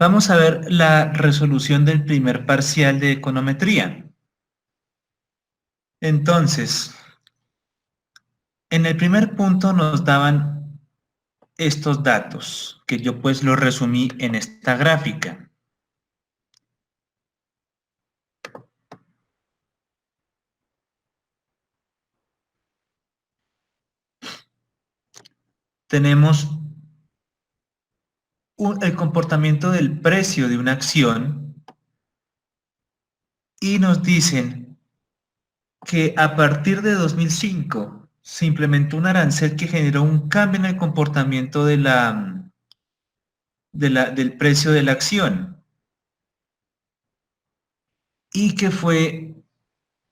Vamos a ver la resolución del primer parcial de econometría. Entonces, en el primer punto nos daban estos datos, que yo pues los resumí en esta gráfica. Tenemos el comportamiento del precio de una acción y nos dicen que a partir de 2005 se implementó un arancel que generó un cambio en el comportamiento del precio de la acción y que fue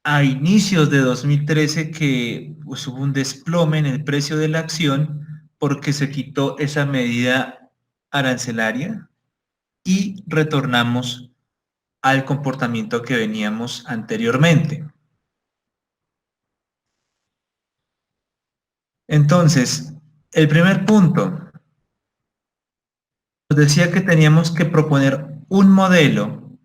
a inicios de 2013 que pues, hubo un desplome en el precio de la acción porque se quitó esa medida arancelaria y retornamos al comportamiento que veníamos anteriormente. Entonces, el primer punto, nos decía que teníamos que proponer un modelo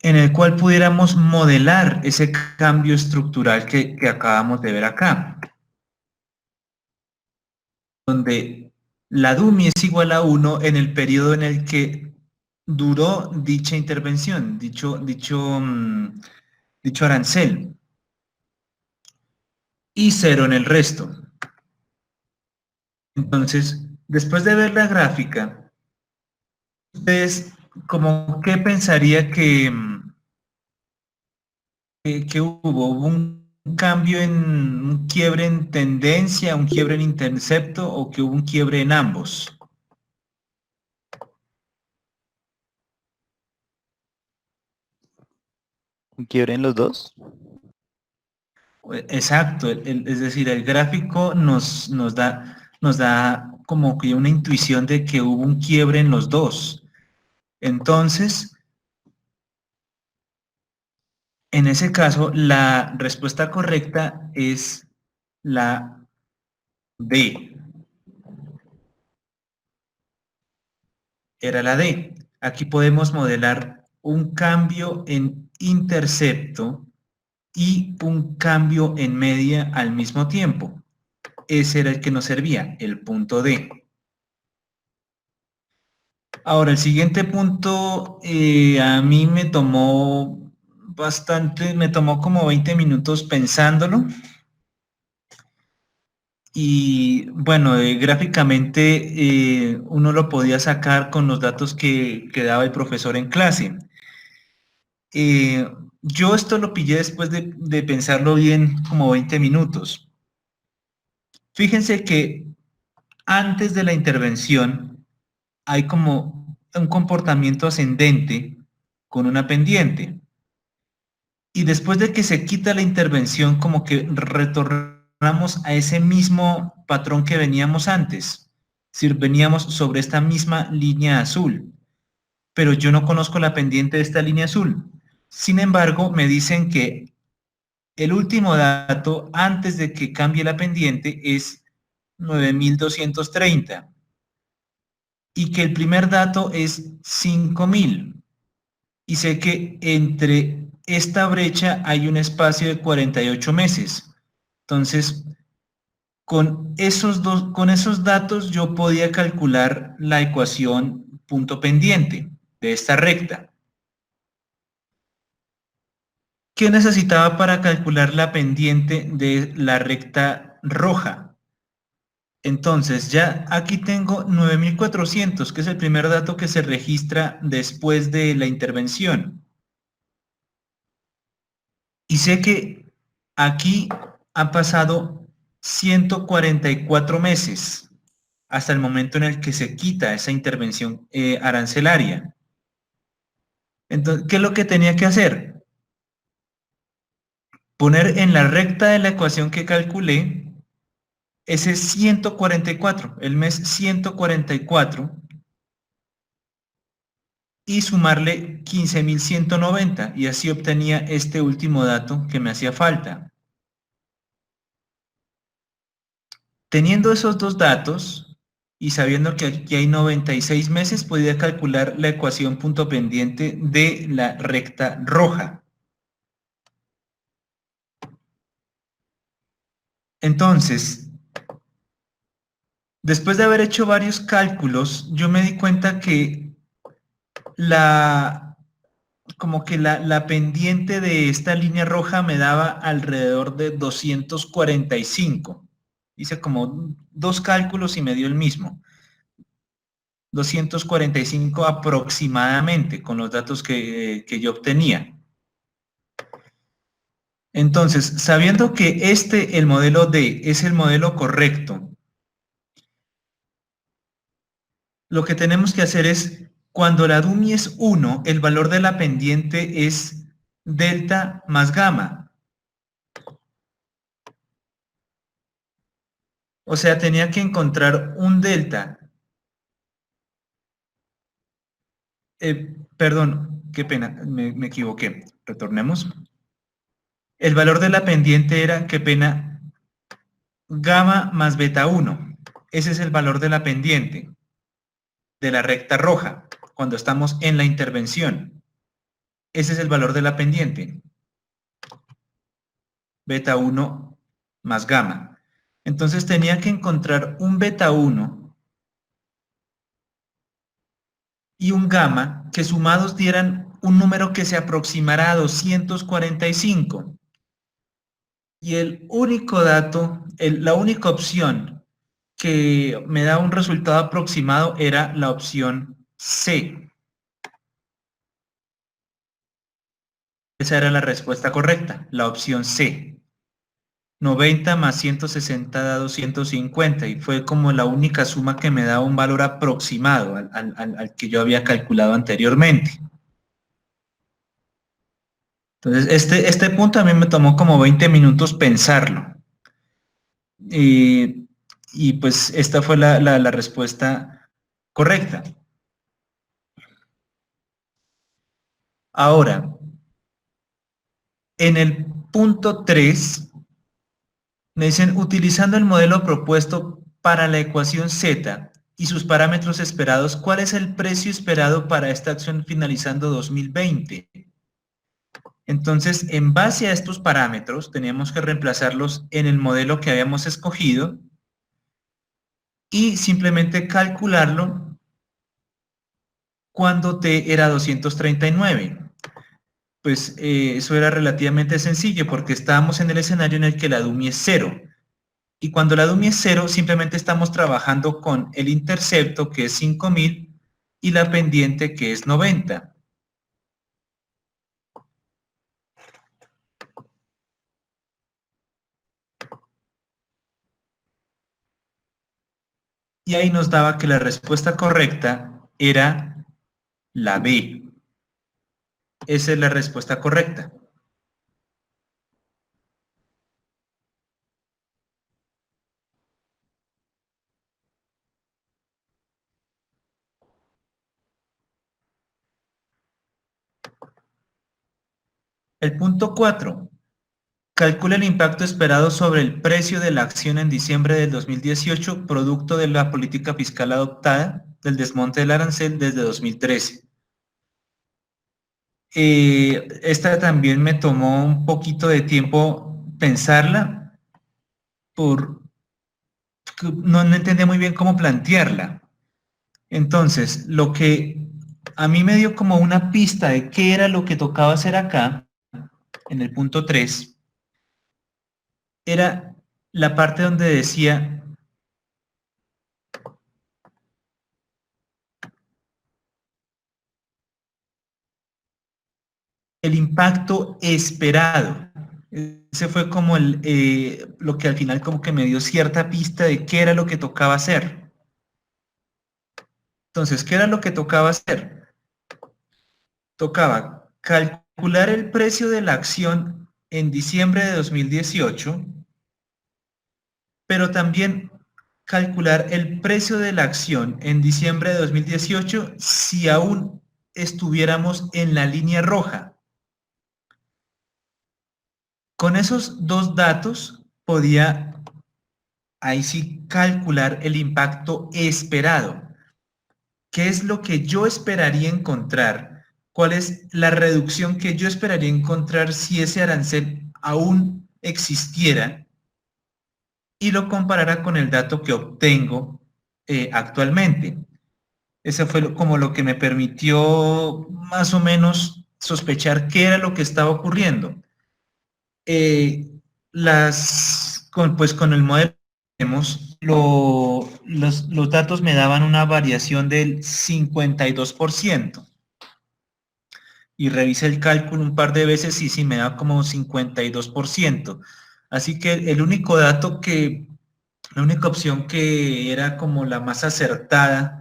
en el cual pudiéramos modelar ese cambio estructural que acabamos de ver acá, donde la DUMI es igual a 1 en el periodo en el que duró dicha intervención, dicho arancel, y 0 en el resto. Entonces, después de ver la gráfica, ustedes como qué pensaría que hubo un cambio en un quiebre en tendencia, un quiebre en intercepto o que hubo un quiebre en ambos. ¿Un quiebre en los dos? Exacto, es decir, el gráfico nos da como que una intuición de que hubo un quiebre en los dos. Entonces, en ese caso, la respuesta correcta es la D. Era la D. Aquí podemos modelar un cambio en intercepto y un cambio en media al mismo tiempo. Ese era el que nos servía, el punto D. Ahora, el siguiente punto a mí me tomó bastante, me tomó como 20 minutos pensándolo. Y bueno, gráficamente uno lo podía sacar con los datos que daba el profesor en clase. Eh, yo esto lo pillé después de pensarlo bien como 20 minutos. Fíjense que antes de la intervención hay como un comportamiento ascendente con una pendiente. Y después de que se quita la intervención, como que retornamos a ese mismo patrón que veníamos antes. Es decir, veníamos sobre esta misma línea azul, pero yo no conozco la pendiente de esta línea azul. Sin embargo, me dicen que el último dato antes de que cambie la pendiente es 9230 y que el primer dato es 5000. Y sé que entre esta brecha hay un espacio de 48 meses. Entonces, con esos datos yo podía calcular la ecuación punto pendiente de esta recta. ¿Qué necesitaba para calcular la pendiente de la recta roja? Entonces, ya aquí tengo 9400, que es el primer dato que se registra después de la intervención. Y sé que aquí han pasado 144 meses hasta el momento en el que se quita esa intervención arancelaria. Entonces, ¿qué es lo que tenía que hacer? Poner en la recta de la ecuación que calculé ese 144, el mes 144, y sumarle 15.190, y así obtenía este último dato que me hacía falta. Teniendo esos dos datos, y sabiendo que aquí hay 96 meses, podía calcular la ecuación punto pendiente de la recta roja. Entonces, después de haber hecho varios cálculos, yo me di cuenta que como que la pendiente de esta línea roja me daba alrededor de 245. Hice como dos cálculos y me dio el mismo. 245 aproximadamente con los datos que yo obtenía. Entonces, sabiendo que el modelo D, es el modelo correcto, lo que tenemos que hacer es, cuando la DUMI es 1, el valor de la pendiente es delta más gamma. O sea, tenía que encontrar un delta. Perdón, qué pena, me equivoqué. Retornemos. El valor de la pendiente era, qué pena, gamma más beta 1. Ese es el valor de la pendiente de la recta roja cuando estamos en la intervención. Ese es el valor de la pendiente. Beta 1 más gamma. Entonces tenía que encontrar un beta 1 y un gamma que sumados dieran un número que se aproximara a 245. Y el único dato, la única opción que me da un resultado aproximado era la opción C. Esa era la respuesta correcta, la opción C. 90 más 160 da 250 y fue como la única suma que me da un valor aproximado al que yo había calculado anteriormente. Entonces, este punto a mí me tomó como 20 minutos pensarlo. Y, y pues esta fue la respuesta correcta. Ahora, en el punto 3 me dicen, utilizando el modelo propuesto para la ecuación Z y sus parámetros esperados, ¿cuál es el precio esperado para esta acción finalizando 2020? Entonces, en base a estos parámetros, teníamos que reemplazarlos en el modelo que habíamos escogido y simplemente calcularlo cuando t era 239. Pues eso era relativamente sencillo porque estábamos en el escenario en el que la DUMI es 0. Y cuando la DUMI es 0, simplemente estamos trabajando con el intercepto, que es 5000, y la pendiente, que es 90. Y ahí nos daba que la respuesta correcta era la B. Esa es la respuesta correcta. El punto 4. Calcula el impacto esperado sobre el precio de la acción en diciembre del 2018, producto de la política fiscal adoptada del desmonte del arancel desde 2013. Esta también me tomó un poquito de tiempo pensarla, no entendía muy bien cómo plantearla. Entonces, lo que a mí me dio como una pista de qué era lo que tocaba hacer acá, en el punto 3, era la parte donde decía el impacto esperado. Ese fue como lo que al final como que me dio cierta pista de qué era lo que tocaba hacer. Entonces, ¿qué era lo que tocaba hacer? Tocaba calcular el precio de la acción en diciembre de 2018, pero también calcular el precio de la acción en diciembre de 2018 si aún estuviéramos en la línea roja. Con esos dos datos podía ahí sí calcular el impacto esperado. ¿Qué es lo que yo esperaría encontrar? ¿Cuál es la reducción que yo esperaría encontrar si ese arancel aún existiera? Y lo comparará con el dato que obtengo actualmente. Eso fue como lo que me permitió más o menos sospechar qué era lo que estaba ocurriendo. Eh, pues con el modelo tenemos, los datos me daban una variación del 52%. Y revisé el cálculo un par de veces y sí me da como 52%. Así que el único dato la única opción que era como la más acertada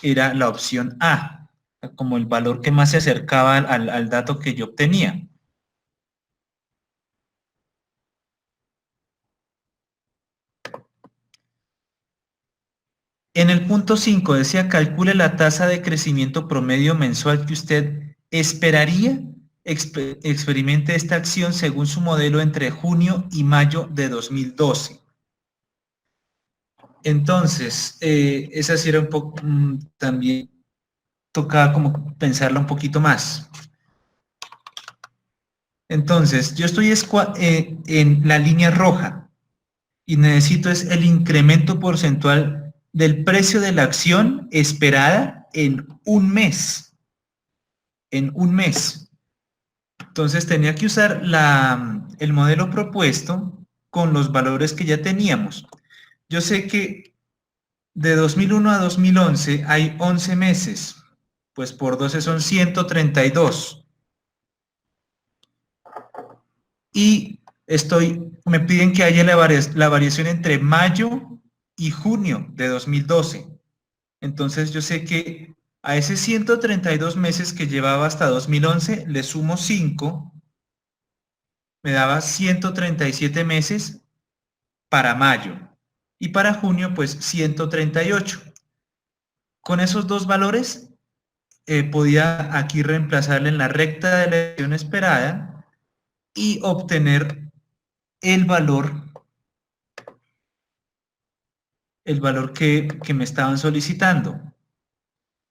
era la opción A, como el valor que más se acercaba al dato que yo obtenía. En el punto 5 decía, calcule la tasa de crecimiento promedio mensual que usted esperaría experimente esta acción según su modelo entre junio y mayo de 2012. Entonces, esa sí era un poco, también tocaba como pensarla un poquito más. Entonces, yo estoy en la línea roja y necesito es el incremento porcentual del precio de la acción esperada en un mes. En un mes. Entonces, tenía que usar el modelo propuesto con los valores que ya teníamos. Yo sé que de 2001 a 2011 hay 11 meses, pues por 12 son 132. Y me piden que haya la variación entre mayo y junio de 2012. Entonces yo sé que a ese 132 meses que llevaba hasta 2011 le sumo 5, me daba 137 meses para mayo. Y para junio, pues 138. Con esos dos valores podía aquí reemplazarle en la recta de la elección esperada y obtener el valor, que me estaban solicitando,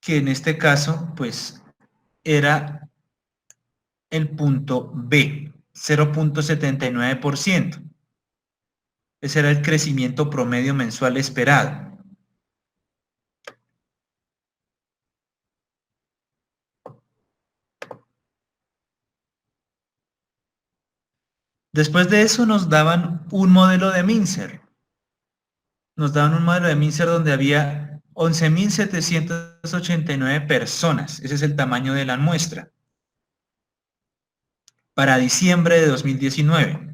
que en este caso pues era el punto B, 0.79%. Ese era el crecimiento promedio mensual esperado. Después de eso nos daban un modelo de Mincer. Nos daban un modelo de Mincer donde había 11.789 personas. Ese es el tamaño de la muestra. Para diciembre de 2019.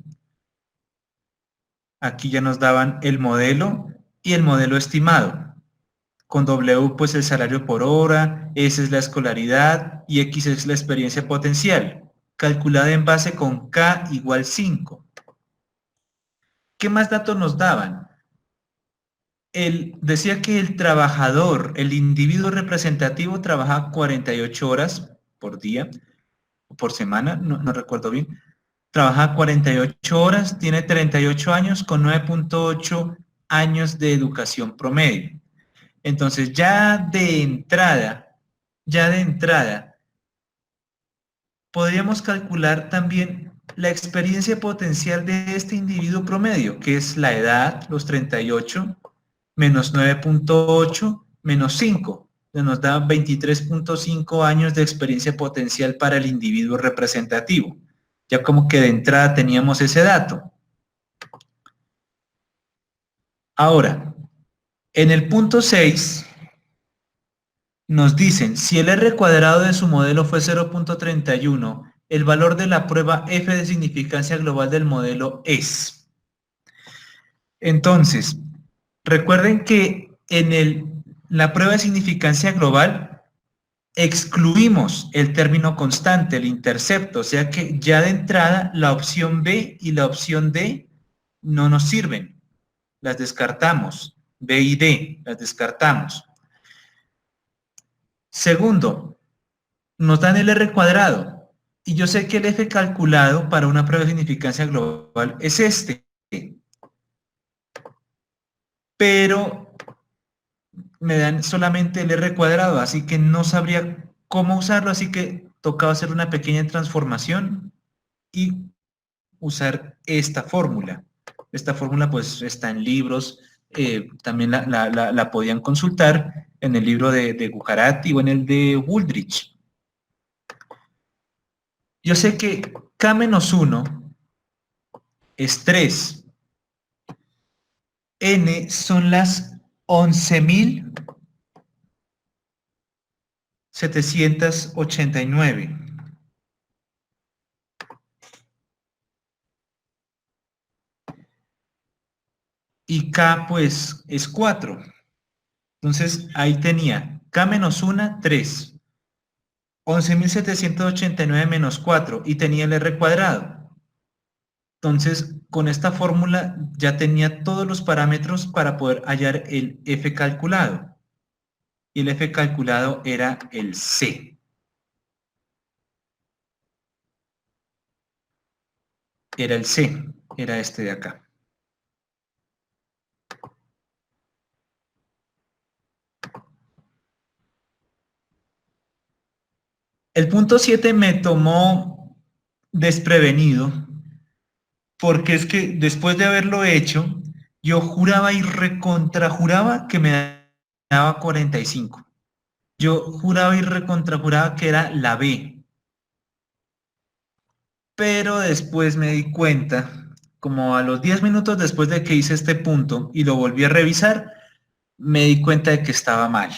Aquí ya nos daban el modelo y el modelo estimado. Con W pues el salario por hora, S es la escolaridad y X es la experiencia potencial, calculada en base con K igual 5. ¿Qué más datos nos daban? Decía que el trabajador, el individuo representativo trabaja 48 horas por día, o por semana, no recuerdo bien. Trabaja 48 horas, tiene 38 años con 9.8 años de educación promedio. Entonces ya de entrada, podríamos calcular también la experiencia potencial de este individuo promedio, que es la edad, los 38, menos 9.8, menos 5. Nos da 23.5 años de experiencia potencial para el individuo representativo. Ya como que de entrada teníamos ese dato. Ahora, en el punto 6, nos dicen, si el R cuadrado de su modelo fue 0.31, el valor de la prueba F de significancia global del modelo es. Entonces, recuerden que en la prueba de significancia global excluimos el término constante, el intercepto, o sea que ya de entrada la opción B y la opción D no nos sirven, las descartamos, B y D las descartamos. Segundo, nos dan el R cuadrado y yo sé que el F calculado para una prueba de significancia global es este. pero me dan solamente el r cuadrado, así que no sabría cómo usarlo, así que tocaba hacer una pequeña transformación y usar esta fórmula. Esta fórmula pues está en libros, también la podían consultar en el libro de Gujarati o en el de Wooldridge. Yo sé que K-1 es 3. N son las 11.789. Y K pues es 4. Entonces ahí tenía K-1, 3. 11.789 menos 4 y tenía el R cuadrado. Entonces, con esta fórmula ya tenía todos los parámetros para poder hallar el F calculado. Y el F calculado era el C. Era el C, era este de acá. El punto 7 me tomó desprevenido, porque es que después de haberlo hecho, yo juraba y recontrajuraba que me daba 45. Yo juraba y recontrajuraba que era la B. Pero después me di cuenta, como a los 10 minutos después de que hice este punto y lo volví a revisar, me di cuenta de que estaba mal.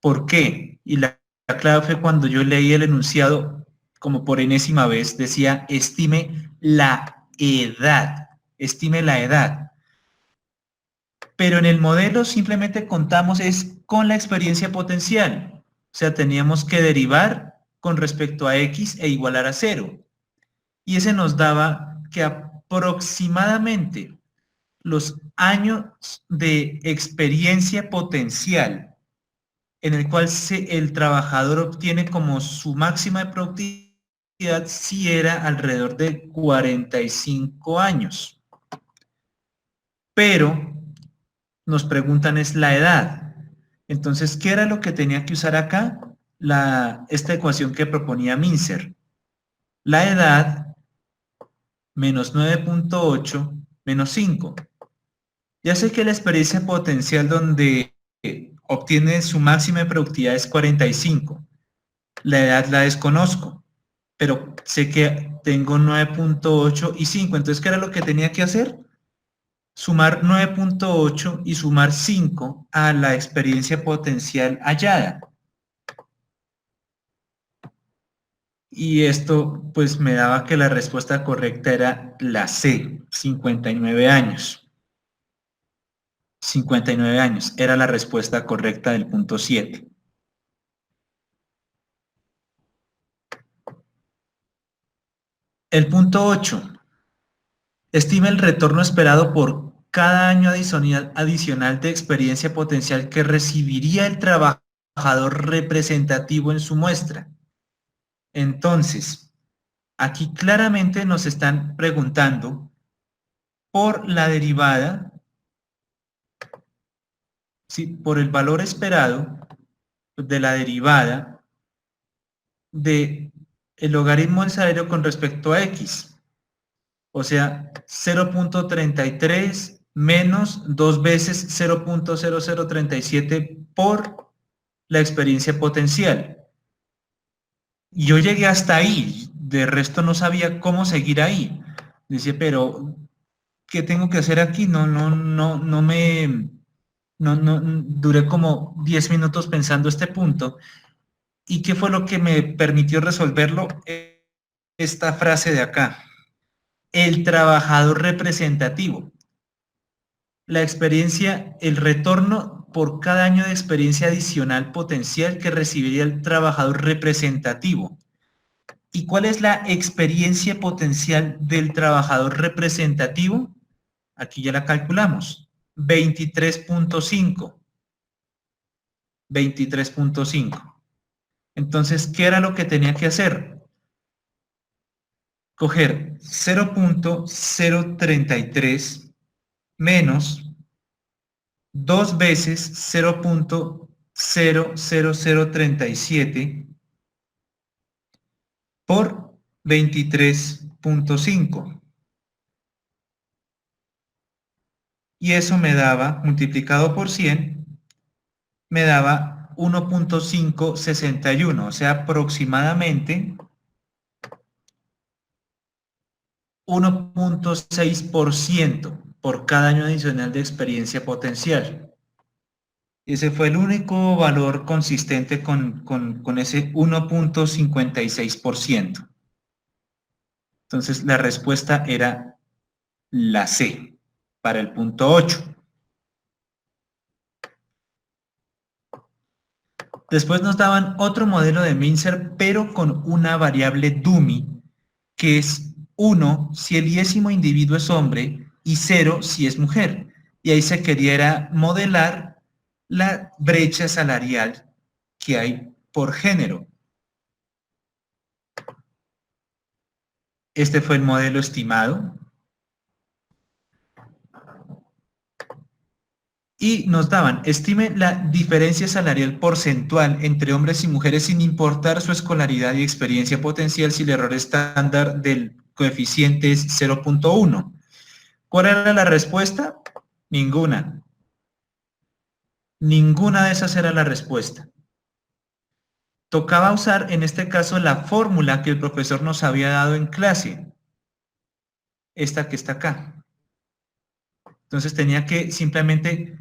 ¿Por qué? Y la clave fue cuando yo leí el enunciado, como por enésima vez, decía, estime la edad, estime la edad. Pero en el modelo simplemente contamos es con la experiencia potencial. O sea, teníamos que derivar con respecto a x e igualar a 0. Y ese nos daba que aproximadamente los años de experiencia potencial en el cual el trabajador obtiene como su máxima de productividad si era alrededor de 45 años. Pero nos preguntan es la edad. Entonces, ¿qué era lo que tenía que usar acá? Esta ecuación que proponía Mincer. La edad menos 9.8 menos 5. Ya sé que la experiencia potencial donde obtiene su máxima de productividad es 45. La edad la desconozco, pero sé que tengo 9.8 y 5. Entonces, ¿qué era lo que tenía que hacer? Sumar 9.8 y sumar 5 a la experiencia potencial hallada. Y esto pues me daba que la respuesta correcta era la C, 59 años. 59 años era la respuesta correcta del punto 7. El punto 8. Estima el retorno esperado por cada año adicional de experiencia potencial que recibiría el trabajador representativo en su muestra. Entonces, aquí claramente nos están preguntando por la derivada, ¿sí? Por el valor esperado de la derivada de el logaritmo del salario con respecto a X. O sea, 0.33 menos 2 veces 0.0037 por la experiencia potencial. Yo llegué hasta ahí, de resto no sabía cómo seguir ahí. Dice, pero ¿qué tengo que hacer aquí? Duré como 10 minutos pensando este punto. ¿Y qué fue lo que me permitió resolverlo? Esta frase de acá. El trabajador representativo. La experiencia, el retorno por cada año de experiencia adicional potencial que recibiría el trabajador representativo. ¿Y cuál es la experiencia potencial del trabajador representativo? Aquí ya la calculamos. 23.5. 23.5. Entonces, ¿qué era lo que tenía que hacer? Coger 0.033 menos 2 veces 0.00037 por 23.5. Y eso me daba, multiplicado por 100, me daba 1.561, o sea, aproximadamente 1.6% por cada año adicional de experiencia potencial. Ese fue el único valor consistente con ese 1.56%. Entonces, la respuesta era la C, para el punto 8. Después nos daban otro modelo de Mincer, pero con una variable dummy, que es 1 si el 10º individuo es hombre y 0 si es mujer. Y ahí se quería modelar la brecha salarial que hay por género. Este fue el modelo estimado. Y nos daban, estime la diferencia salarial porcentual entre hombres y mujeres sin importar su escolaridad y experiencia potencial si el error estándar del coeficiente es 0.1. ¿Cuál era la respuesta? Ninguna. Ninguna de esas era la respuesta. Tocaba usar en este caso la fórmula que el profesor nos había dado en clase. Esta que está acá. Entonces tenía que simplemente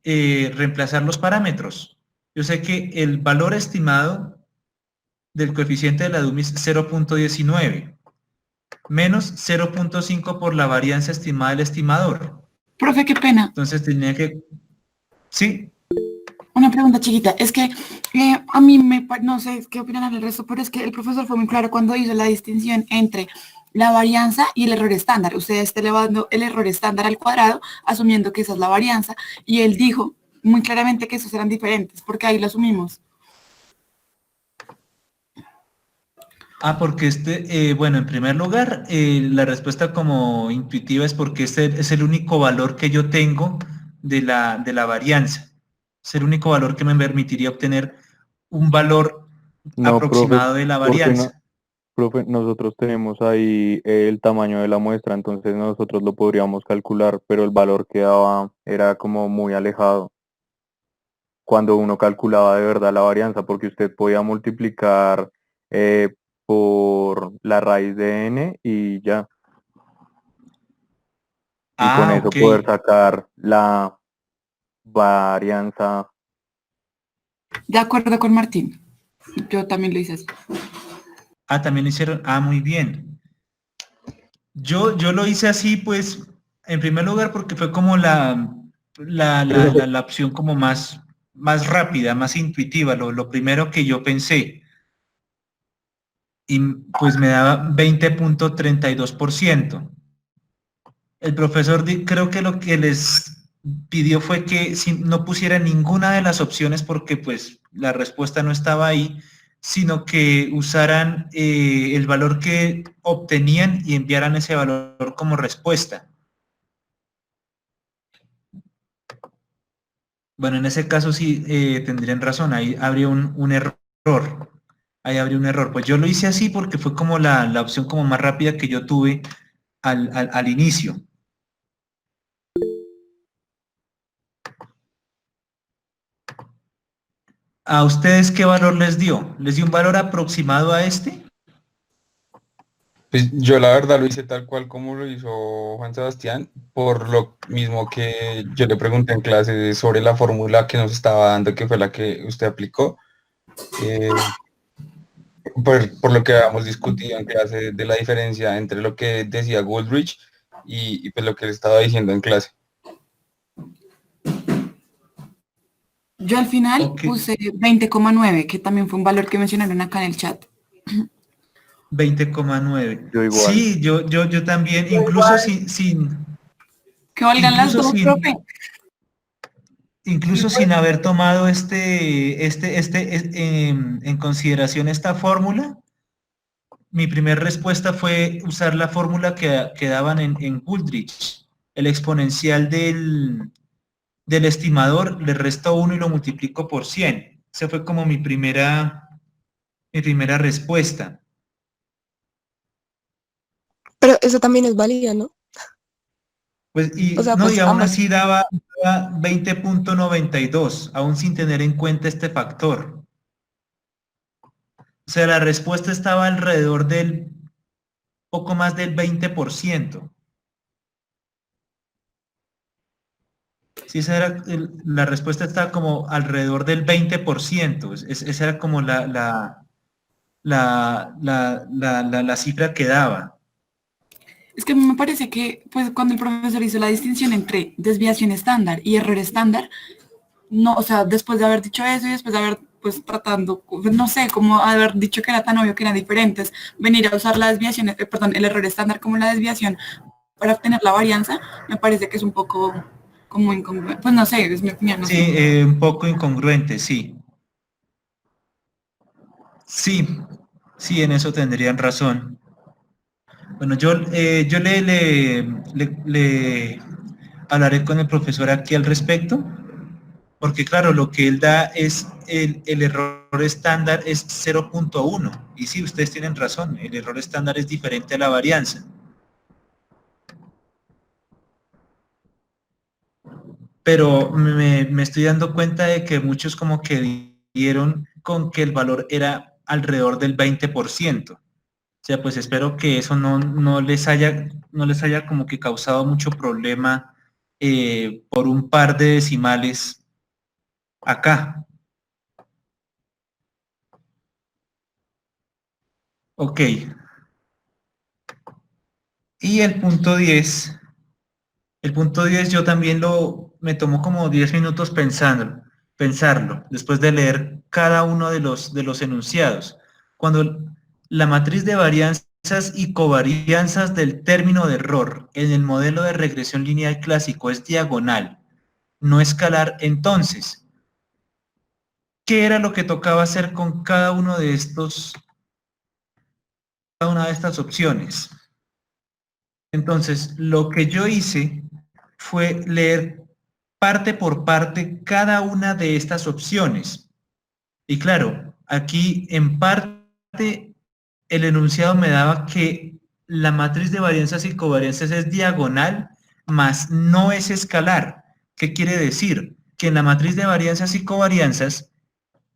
reemplazar los parámetros. Yo sé que el valor estimado del coeficiente de la DUMI es 0.19, menos 0.5 por la varianza estimada del estimador. Profe, qué pena. Entonces tenía que... Sí. Una pregunta chiquita, es que a mí no sé qué opinan el resto, pero es que el profesor fue muy claro cuando hizo la distinción entre la varianza y el error estándar. Usted está elevando el error estándar al cuadrado, asumiendo que esa es la varianza, y él dijo muy claramente que esos eran diferentes, porque ahí lo asumimos. Porque bueno, en primer lugar, la respuesta como intuitiva es porque este es el único valor que yo tengo de la varianza. Es el único valor que me permitiría obtener un valor aproximado de la varianza. Profe, nosotros tenemos ahí el tamaño de la muestra, entonces nosotros lo podríamos calcular, pero el valor que daba era como muy alejado cuando uno calculaba de verdad la varianza, porque usted podía multiplicar por la raíz de n y ya. Y con eso Ok. poder sacar la varianza. De acuerdo con Martín. Yo también lo hice así. También lo hicieron. Muy bien. Yo lo hice así, pues, en primer lugar porque fue como la opción como más rápida, más intuitiva, lo primero que yo pensé. Y pues me daba 20.32%. El profesor creo que lo que les pidió fue que no pusiera ninguna de las opciones porque pues la respuesta no estaba ahí, sino que usaran el valor que obtenían y enviaran ese valor como respuesta. Bueno, en ese caso sí tendrían razón, ahí habría un error. Ahí habría un error. Pues yo lo hice así porque fue como la opción como más rápida que yo tuve al inicio. ¿A ustedes qué valor les dio? ¿Les dio un valor aproximado a este? Pues yo la verdad lo hice tal cual como lo hizo Juan Sebastián, por lo mismo que yo le pregunté en clase sobre la fórmula que nos estaba dando, que fue la que usted aplicó, por lo que habíamos discutido en clase de la diferencia entre lo que decía Goldrich y pues lo que le estaba diciendo en clase. Yo al final puse 20,9, que también fue un valor que mencionaron acá en el chat. 20,9. Yo igual. Sí, yo también, incluso sin que valgan las dos, profe. Incluso sin haber tomado en consideración esta fórmula, mi primera respuesta fue usar la fórmula que daban en Goldrich, el exponencial del estimador, le resto 1 y lo multiplico por 100. Esa fue como mi primera respuesta. Pero eso también es válida, ¿no? Pues, O sea, no, y pues aún ambas. así daba 20.92, aún sin tener en cuenta este factor. O sea, la respuesta estaba alrededor del poco más del 20%. Sí, esa era la respuesta estaba como alrededor del 20%. Esa era como la cifra que daba. Es que a mí me parece que, pues, cuando el profesor hizo la distinción entre desviación estándar y error estándar, no, o sea, después de haber dicho eso y después de haber, pues, tratando, no sé, como haber dicho que era tan obvio que eran diferentes, venir a usar la desviación, perdón, el error estándar como la desviación para obtener la varianza, me parece que es un poco como incongruente. Pues no sé, es mi opinión, no Sí, sé. un poco incongruente, sí. Sí, sí, en eso tendrían razón. Bueno, yo le hablaré con el profesor aquí al respecto, porque claro, lo que él da es el error estándar es 0.1. Y sí, ustedes tienen razón, el error estándar es diferente a la varianza. Pero me estoy dando cuenta de que muchos como que dieron con que el valor era alrededor del 20%. O sea, pues espero que eso no les haya como que causado mucho problema por un par de decimales acá. Ok. Y el punto 10 yo también me tomó como 10 minutos pensarlo, después de leer cada uno de los enunciados. Cuando la matriz de varianzas y covarianzas del término de error en el modelo de regresión lineal clásico es diagonal, no escalar, entonces, ¿qué era lo que tocaba hacer con cada una de estas opciones? Entonces, lo que yo hice fue leer parte por parte cada una de estas opciones. Y claro, aquí en parte el enunciado me daba que la matriz de varianzas y covarianzas es diagonal, más no es escalar. ¿Qué quiere decir? Que en la matriz de varianzas y covarianzas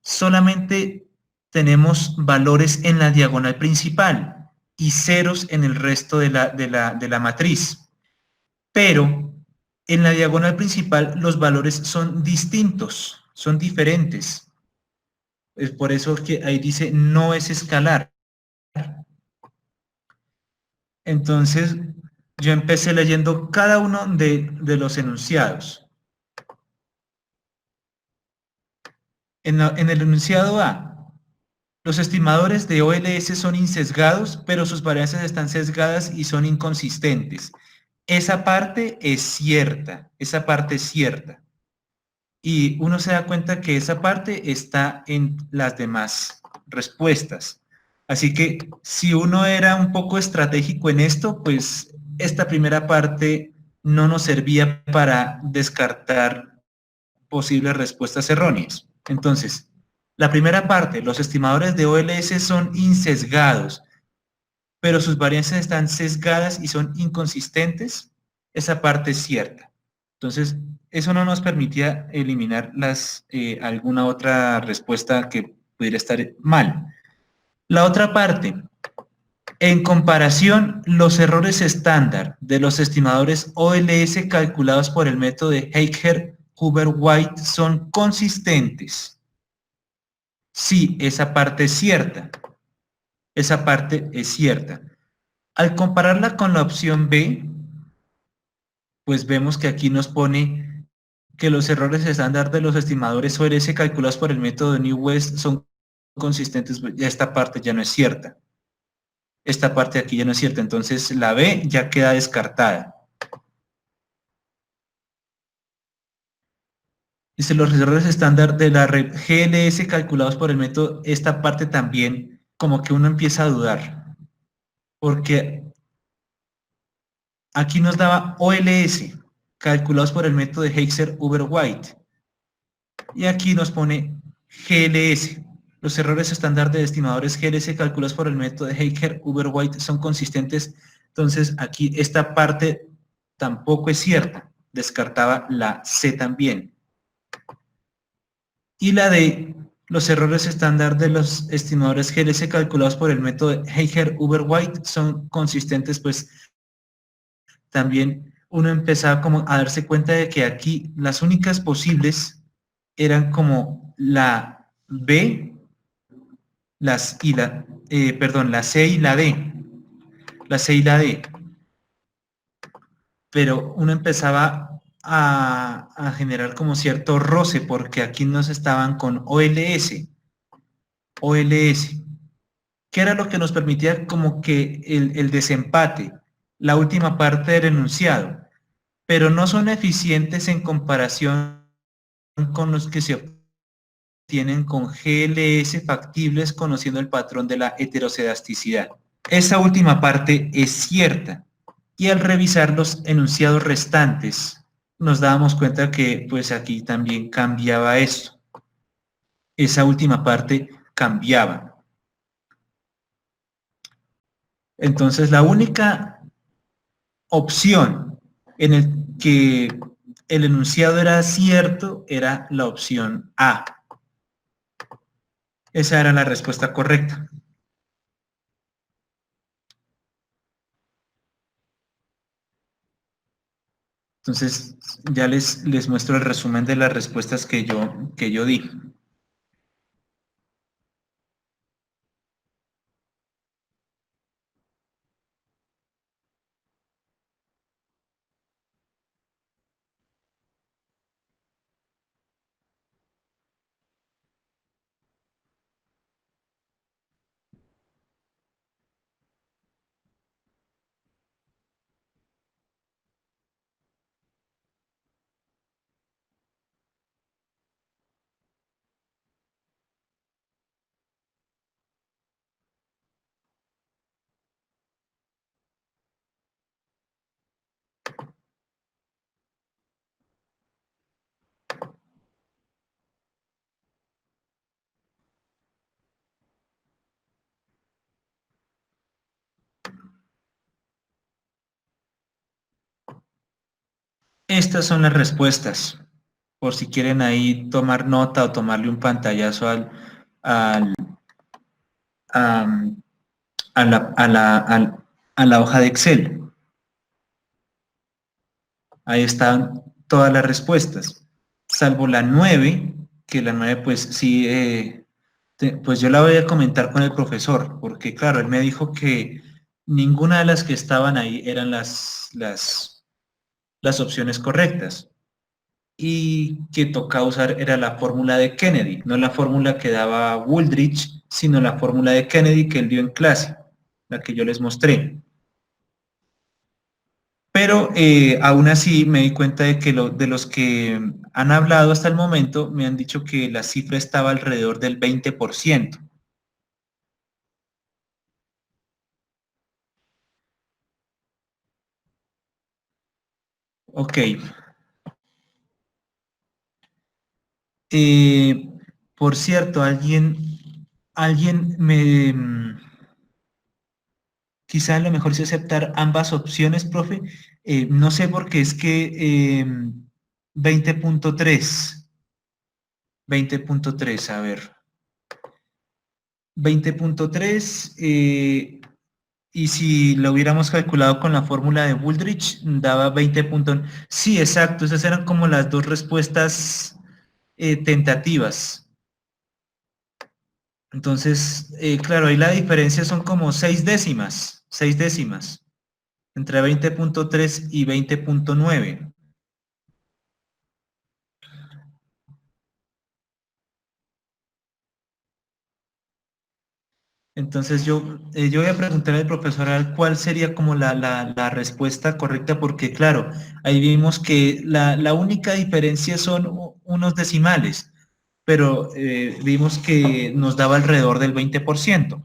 solamente tenemos valores en la diagonal principal y ceros en el resto de la matriz. Pero en la diagonal principal los valores son distintos, son diferentes. Es por eso que ahí dice no es escalar. Entonces, yo empecé leyendo cada uno de los enunciados. En el enunciado A, los estimadores de OLS son insesgados, pero sus varianzas están sesgadas y son inconsistentes. Esa parte es cierta, esa parte es cierta. Y uno se da cuenta que esa parte está en las demás respuestas. Así que si uno era un poco estratégico en esto, pues esta primera parte no nos servía para descartar posibles respuestas erróneas. Entonces, la primera parte, los estimadores de OLS son insesgados, pero sus varianzas están sesgadas y son inconsistentes. Esa parte es cierta. Entonces, eso no nos permitía eliminar alguna otra respuesta que pudiera estar mal. La otra parte, en comparación, los errores estándar de los estimadores OLS calculados por el método de Heidegger-Huber-White son consistentes. Sí, esa parte es cierta. Esa parte es cierta. Al compararla con la opción B, pues vemos que aquí nos pone que los errores estándar de los estimadores OLS calculados por el método de New West son consistentes. Esta parte ya no es cierta. Esta parte de aquí ya no es cierta, entonces la B ya queda descartada. Dice, los errores estándar de la red GLS calculados por el método, esta parte también como que uno empieza a dudar, porque aquí nos daba OLS, calculados por el método de Heiser-Huber-White. Y aquí nos pone GLS. Los errores estándar de estimadores GLS calculados por el método de Heiser-Huber-White son consistentes. Entonces aquí esta parte tampoco es cierta. Descartaba la C también. Y la D, los errores estándar de los estimadores GLS calculados por el método de Heiser-Huber-White son consistentes, pues también uno empezaba como a darse cuenta de que aquí las únicas posibles eran como la B, la C y la D. La C y la D. Pero uno empezaba a generar como cierto roce, porque aquí nos estaban con OLS. OLS. ¿Qué era lo que nos permitía como que el desempate? La última parte del enunciado. Pero no son eficientes en comparación con los que se obtienen con GLS factibles conociendo el patrón de la heterocedasticidad. Esa última parte es cierta y al revisar los enunciados restantes nos dábamos cuenta que pues aquí también cambiaba esto. Esa última parte cambiaba. Entonces la única opción en el que el enunciado era cierto era la opción A. Esa era la respuesta correcta. Entonces, ya les muestro el resumen de las respuestas que yo di. Estas son las respuestas, por si quieren ahí tomar nota o tomarle un pantallazo al, a, a la hoja de Excel. Ahí están todas las respuestas, salvo la 9, que la 9 pues sí, pues yo la voy a comentar con el profesor, porque claro, él me dijo que ninguna de las que estaban ahí eran las opciones correctas y que tocaba usar era la fórmula de Kennedy, no la fórmula que daba Wooldridge, sino la fórmula de Kennedy que él dio en clase, la que yo les mostré. Pero aún así me di cuenta de que de los que han hablado hasta el momento me han dicho que la cifra estaba alrededor del 20%. Ok. Por cierto, alguien quizá lo mejor es aceptar ambas opciones, profe. No sé por qué es que 20.3, 20.3, a ver. 20.3, y si lo hubiéramos calculado con la fórmula de Wooldridge, daba 20. Sí, exacto, esas eran como las dos respuestas tentativas. Entonces, claro, ahí la diferencia son como 6 décimas, 6 décimas, entre 20.3 y 20.9. Entonces yo voy a preguntarle al profesor a ver cuál sería como la respuesta correcta, porque claro, ahí vimos que la única diferencia son unos decimales, pero vimos que nos daba alrededor del 20%.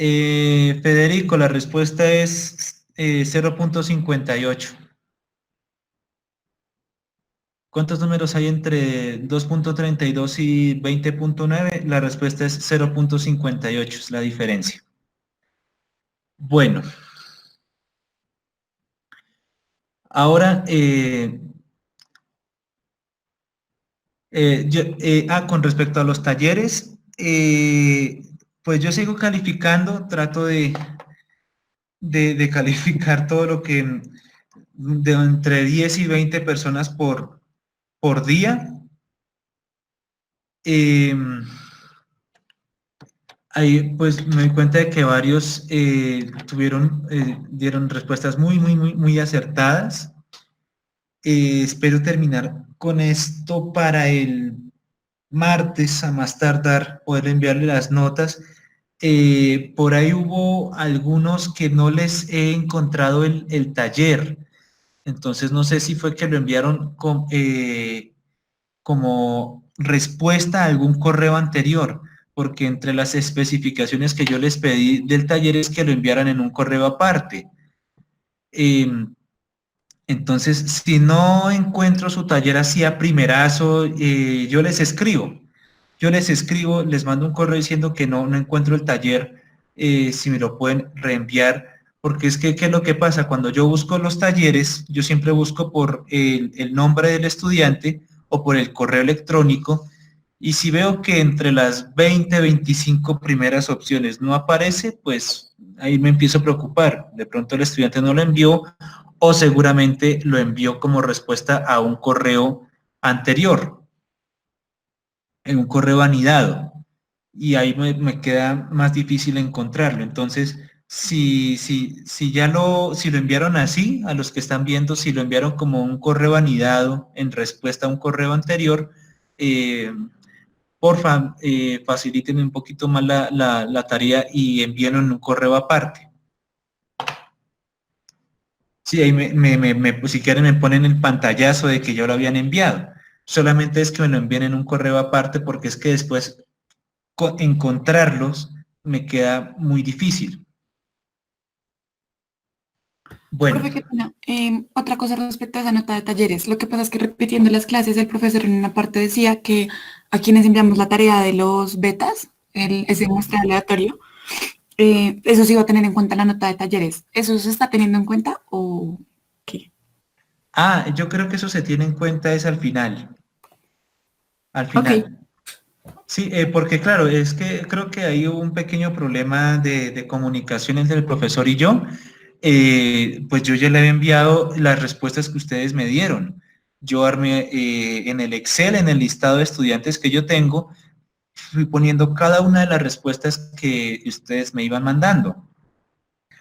Federico, la respuesta es 0.58. ¿Cuántos números hay entre 2.32 y 20.9? La respuesta es 0.58, es la diferencia. Bueno, ahora, con respecto a los talleres, pues yo sigo calificando, trato de calificar todo lo que de entre 10 y 20 personas por día. Ahí pues me doy cuenta de que varios dieron respuestas muy acertadas. Espero terminar con esto para el martes, a más tardar, poder enviarle las notas. Por ahí hubo algunos que no les he encontrado el taller, entonces no sé si fue que lo enviaron como respuesta a algún correo anterior, porque entre las especificaciones que yo les pedí del taller es que lo enviaran en un correo aparte. Entonces, si no encuentro su taller así a primerazo, yo les escribo. Les mando un correo diciendo que no encuentro el taller, si me lo pueden reenviar, porque es que, ¿qué es lo que pasa? Cuando yo busco los talleres, yo siempre busco por el nombre del estudiante o por el correo electrónico, y si veo que entre las 25 primeras opciones no aparece, pues ahí me empiezo a preocupar. De pronto el estudiante no lo envió o seguramente lo envió como respuesta a un correo anterior, en un correo anidado, y ahí me queda más difícil encontrarlo. Entonces, si lo enviaron así, a los que están viendo, si lo enviaron como un correo anidado en respuesta a un correo anterior, porfa, faciliten un poquito más la tarea y envíenlo en un correo aparte. Sí, ahí pues, si quieren me ponen el pantallazo de que ya lo habían enviado. Solamente es que me lo envíen en un correo aparte, porque es que después encontrarlos me queda muy difícil. Bueno, Profe, qué pena. Otra cosa respecto a esa nota de talleres. Lo que pasa es que repitiendo las clases, el profesor en una parte decía que a quienes enviamos la tarea de los betas, ese muestra aleatorio, eso sí va a tener en cuenta la nota de talleres. ¿Eso se está teniendo en cuenta o qué? yo creo que eso se tiene en cuenta es al final. Al Ok. final. Sí, porque claro, es que creo que hay un pequeño problema de comunicación entre el profesor y yo. Pues yo ya le había enviado las respuestas que ustedes me dieron. Yo armé en el Excel, en el listado de estudiantes que yo tengo, fui poniendo cada una de las respuestas que ustedes me iban mandando.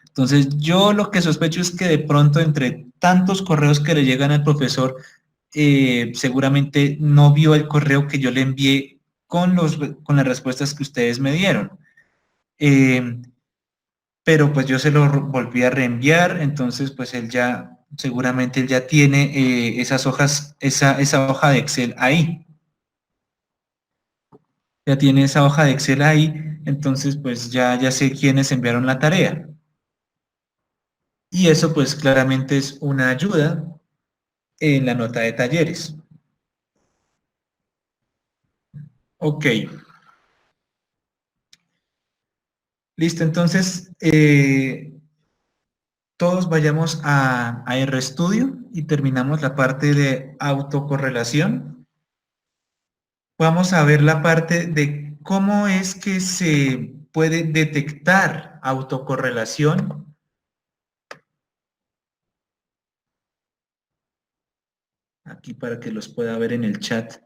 Entonces, yo lo que sospecho es que de pronto entre tantos correos que le llegan al profesor, seguramente no vio el correo que yo le envié con las respuestas que ustedes me dieron. Pero pues yo se lo volví a reenviar, entonces pues seguramente él ya tiene esas hojas, esa hoja de Excel ahí. Ya tiene esa hoja de Excel ahí, entonces pues ya sé quiénes enviaron la tarea. Y eso pues claramente es una ayuda en la nota de talleres. Ok. Listo, entonces todos vayamos a RStudio y terminamos la parte de autocorrelación. Vamos a ver la parte de cómo es que se puede detectar autocorrelación. Aquí para que los pueda ver en el chat.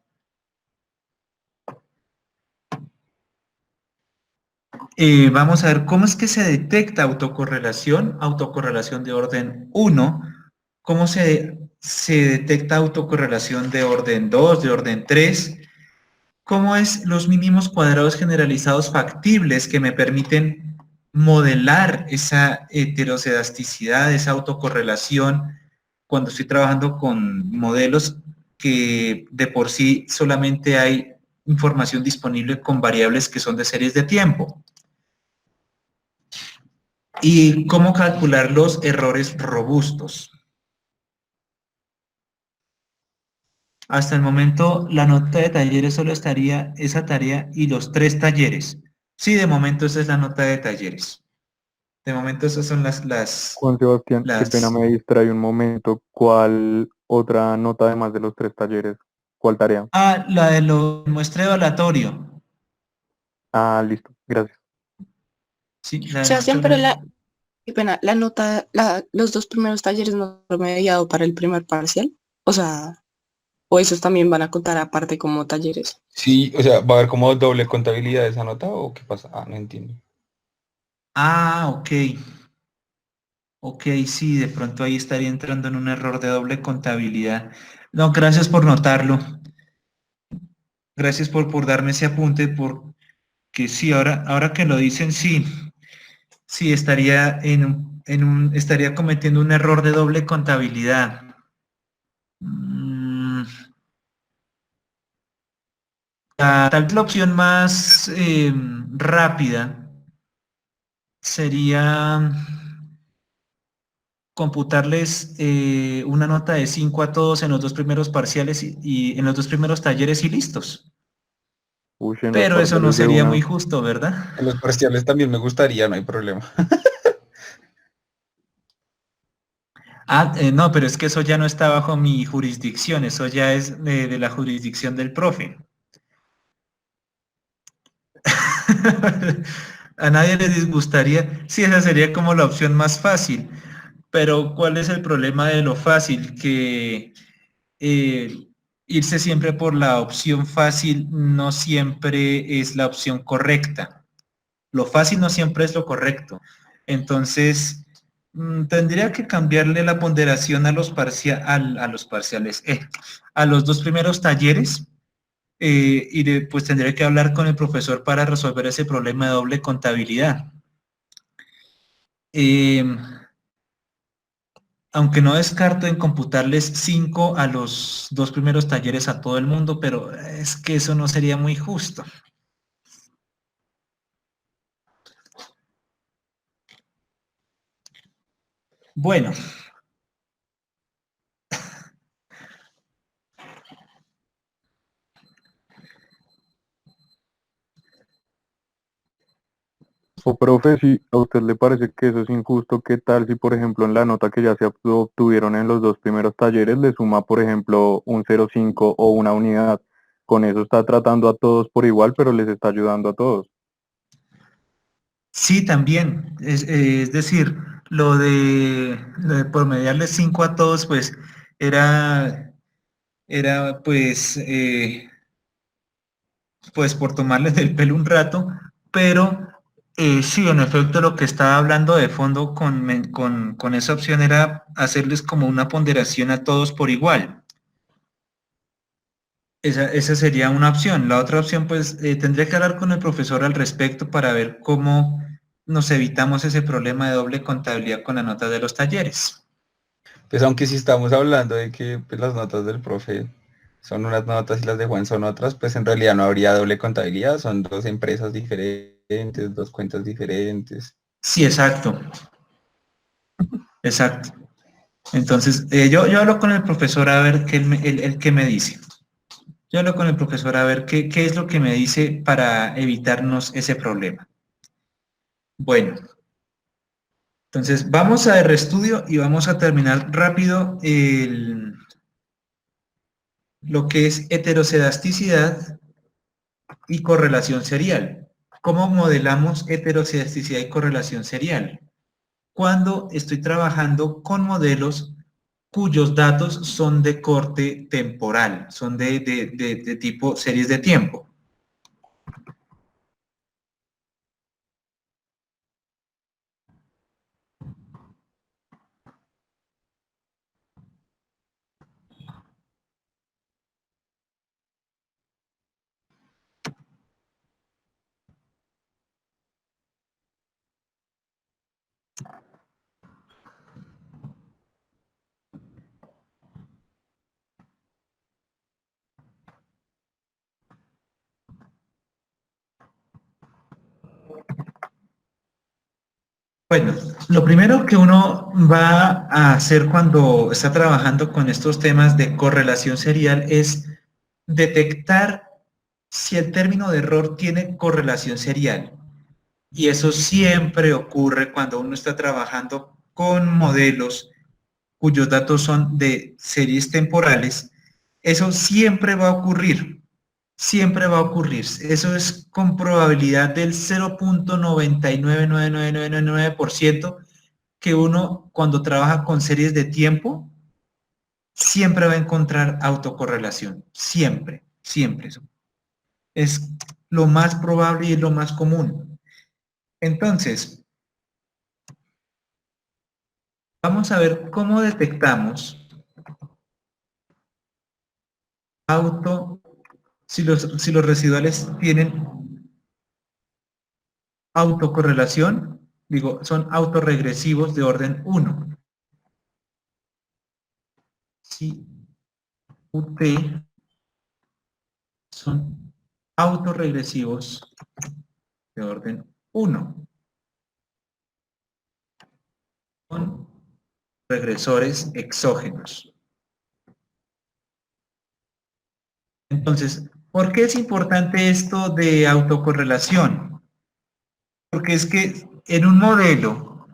Vamos a ver cómo es que se detecta autocorrelación de orden 1, cómo se detecta autocorrelación de orden 2, de orden 3, cómo es los mínimos cuadrados generalizados factibles que me permiten modelar esa heterocedasticidad, esa autocorrelación, cuando estoy trabajando con modelos que de por sí solamente hay información disponible con variables que son de series de tiempo. y cómo calcular los errores robustos. Hasta el momento, la nota de talleres solo estaría esa tarea y los 3 talleres. Sí, de momento esa es la nota de talleres. De momento esas son Juan Sebastián, qué pena, las... me distrae un momento. ¿Cuál otra nota además de los 3 talleres? ¿Cuál tarea? Ah, la de lo muestra evaluatorio. Ah, listo, gracias. Sí, la de Sebastián, muestra pero qué pena, la nota, los dos primeros talleres no me había dado para el primer parcial. O sea, o esos también van a contar aparte como talleres. Sí, o sea, ¿va a haber como doble contabilidad de esa nota o qué pasa? Ah, no entiendo. Ah, ok. Ok, sí, de pronto ahí estaría entrando en un error de doble contabilidad. No, gracias por notarlo. Gracias por darme ese apunte, porque sí, ahora que lo dicen, sí, sí, estaría estaría cometiendo un error de doble contabilidad. Mm, tal vez la opción más rápida sería computarles una nota de 5 a todos en los 2 primeros parciales y en los 2 primeros talleres y listos. Uy, en los Pero eso no parciales de sería muy una. justo, ¿verdad? En los parciales también me gustaría, no hay problema. Ah, no, pero es que eso ya no está bajo mi jurisdicción, eso ya es de la jurisdicción del profe. A nadie le disgustaría, sí, esa sería como la opción más fácil, pero ¿cuál es el problema de lo fácil? Que eh, irse siempre por la opción fácil no siempre es la opción correcta. Lo fácil no siempre es lo correcto. Entonces, tendría que cambiarle la ponderación a a los parciales, a los 2 primeros talleres, pues tendría que hablar con el profesor para resolver ese problema de doble contabilidad. Eh, Aunque no descarto en computarles 5 a los 2 primeros talleres a todo el mundo, pero es que eso no sería muy justo. Bueno, O profe, si a usted le parece que eso es injusto, ¿qué tal si, por ejemplo, en la nota que ya se obtuvieron en los 2 primeros talleres le suma, por ejemplo, un 0,5 o una unidad? Con eso está tratando a todos por igual, pero les está ayudando a todos. sí, también. Es decir, lo de promediarle 5 a todos, pues era, era pues por tomarles del pelo un rato, pero sí, en efecto, lo que estaba hablando de fondo con esa opción era hacerles como una ponderación a todos por igual. Esa sería una opción. La otra opción, pues, tendría que hablar con el profesor al respecto para ver cómo nos evitamos ese problema de doble contabilidad con las notas de los talleres. Pues aunque si estamos hablando de que pues, las notas del profe son unas notas y las de Juan son otras, pues en realidad no habría doble contabilidad, son dos empresas diferentes, dos cuentas diferentes. Sí, exacto, exacto. Entonces, yo hablo con el profesor a ver qué me dice. Yo hablo con el profesor a ver qué es lo que me dice para evitarnos ese problema. Bueno, entonces vamos a ReStudio y vamos a terminar rápido lo que es heterocedasticidad y correlación serial. ¿Cómo modelamos heterocedasticidad y correlación serial? Cuando estoy trabajando con modelos cuyos datos son de corte temporal, son de tipo series de tiempo. Bueno, lo primero que uno va a hacer cuando está trabajando con estos temas de correlación serial es detectar si el término de error tiene correlación serial. Y eso siempre ocurre cuando uno está trabajando con modelos cuyos datos son de series temporales. Eso siempre va a ocurrir. Siempre va a ocurrir. Eso es con probabilidad del 0.999999% que uno cuando trabaja con series de tiempo siempre va a encontrar autocorrelación. Siempre, siempre. Es lo más probable y es lo más común. Entonces, vamos a ver cómo detectamos si los residuales tienen autocorrelación, digo, son autorregresivos de orden 1. Si UT son autorregresivos de orden 1, con regresores exógenos. Entonces, ¿por qué es importante esto de autocorrelación? Porque es que en un modelo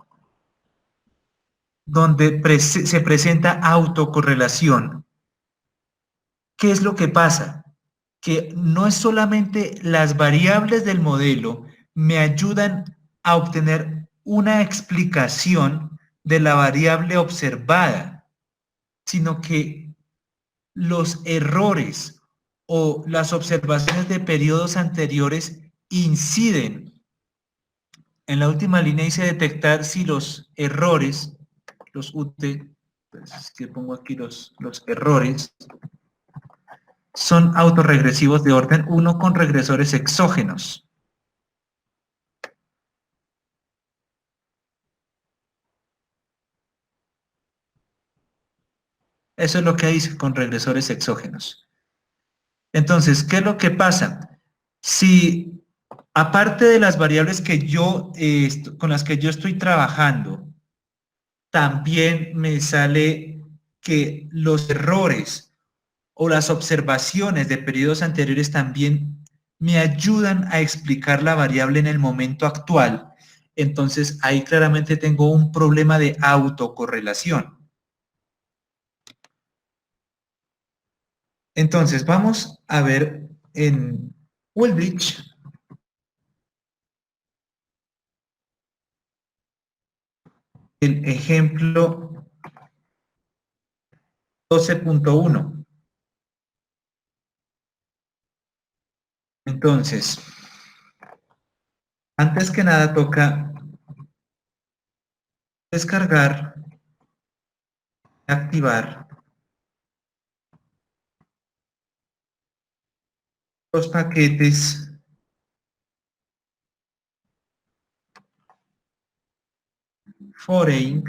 donde se presenta autocorrelación, ¿qué es lo que pasa? Que no es solamente las variables del modelo me ayudan a obtener una explicación de la variable observada, sino que los errores o las observaciones de periodos anteriores inciden. En la última línea dice detectar si los errores, los UT, pues es que pongo aquí los errores, son autorregresivos de orden 1 con regresores exógenos. Eso es lo que dice con regresores exógenos. Entonces, ¿qué es lo que pasa? Si aparte de las variables que yo, con las que yo estoy trabajando, también me sale que los errores o las observaciones de periodos anteriores también me ayudan a explicar la variable en el momento actual, entonces ahí claramente tengo un problema de autocorrelación. Entonces vamos a ver en Woolrich el ejemplo 12.1. Entonces, antes que nada toca descargar, activar los paquetes foreign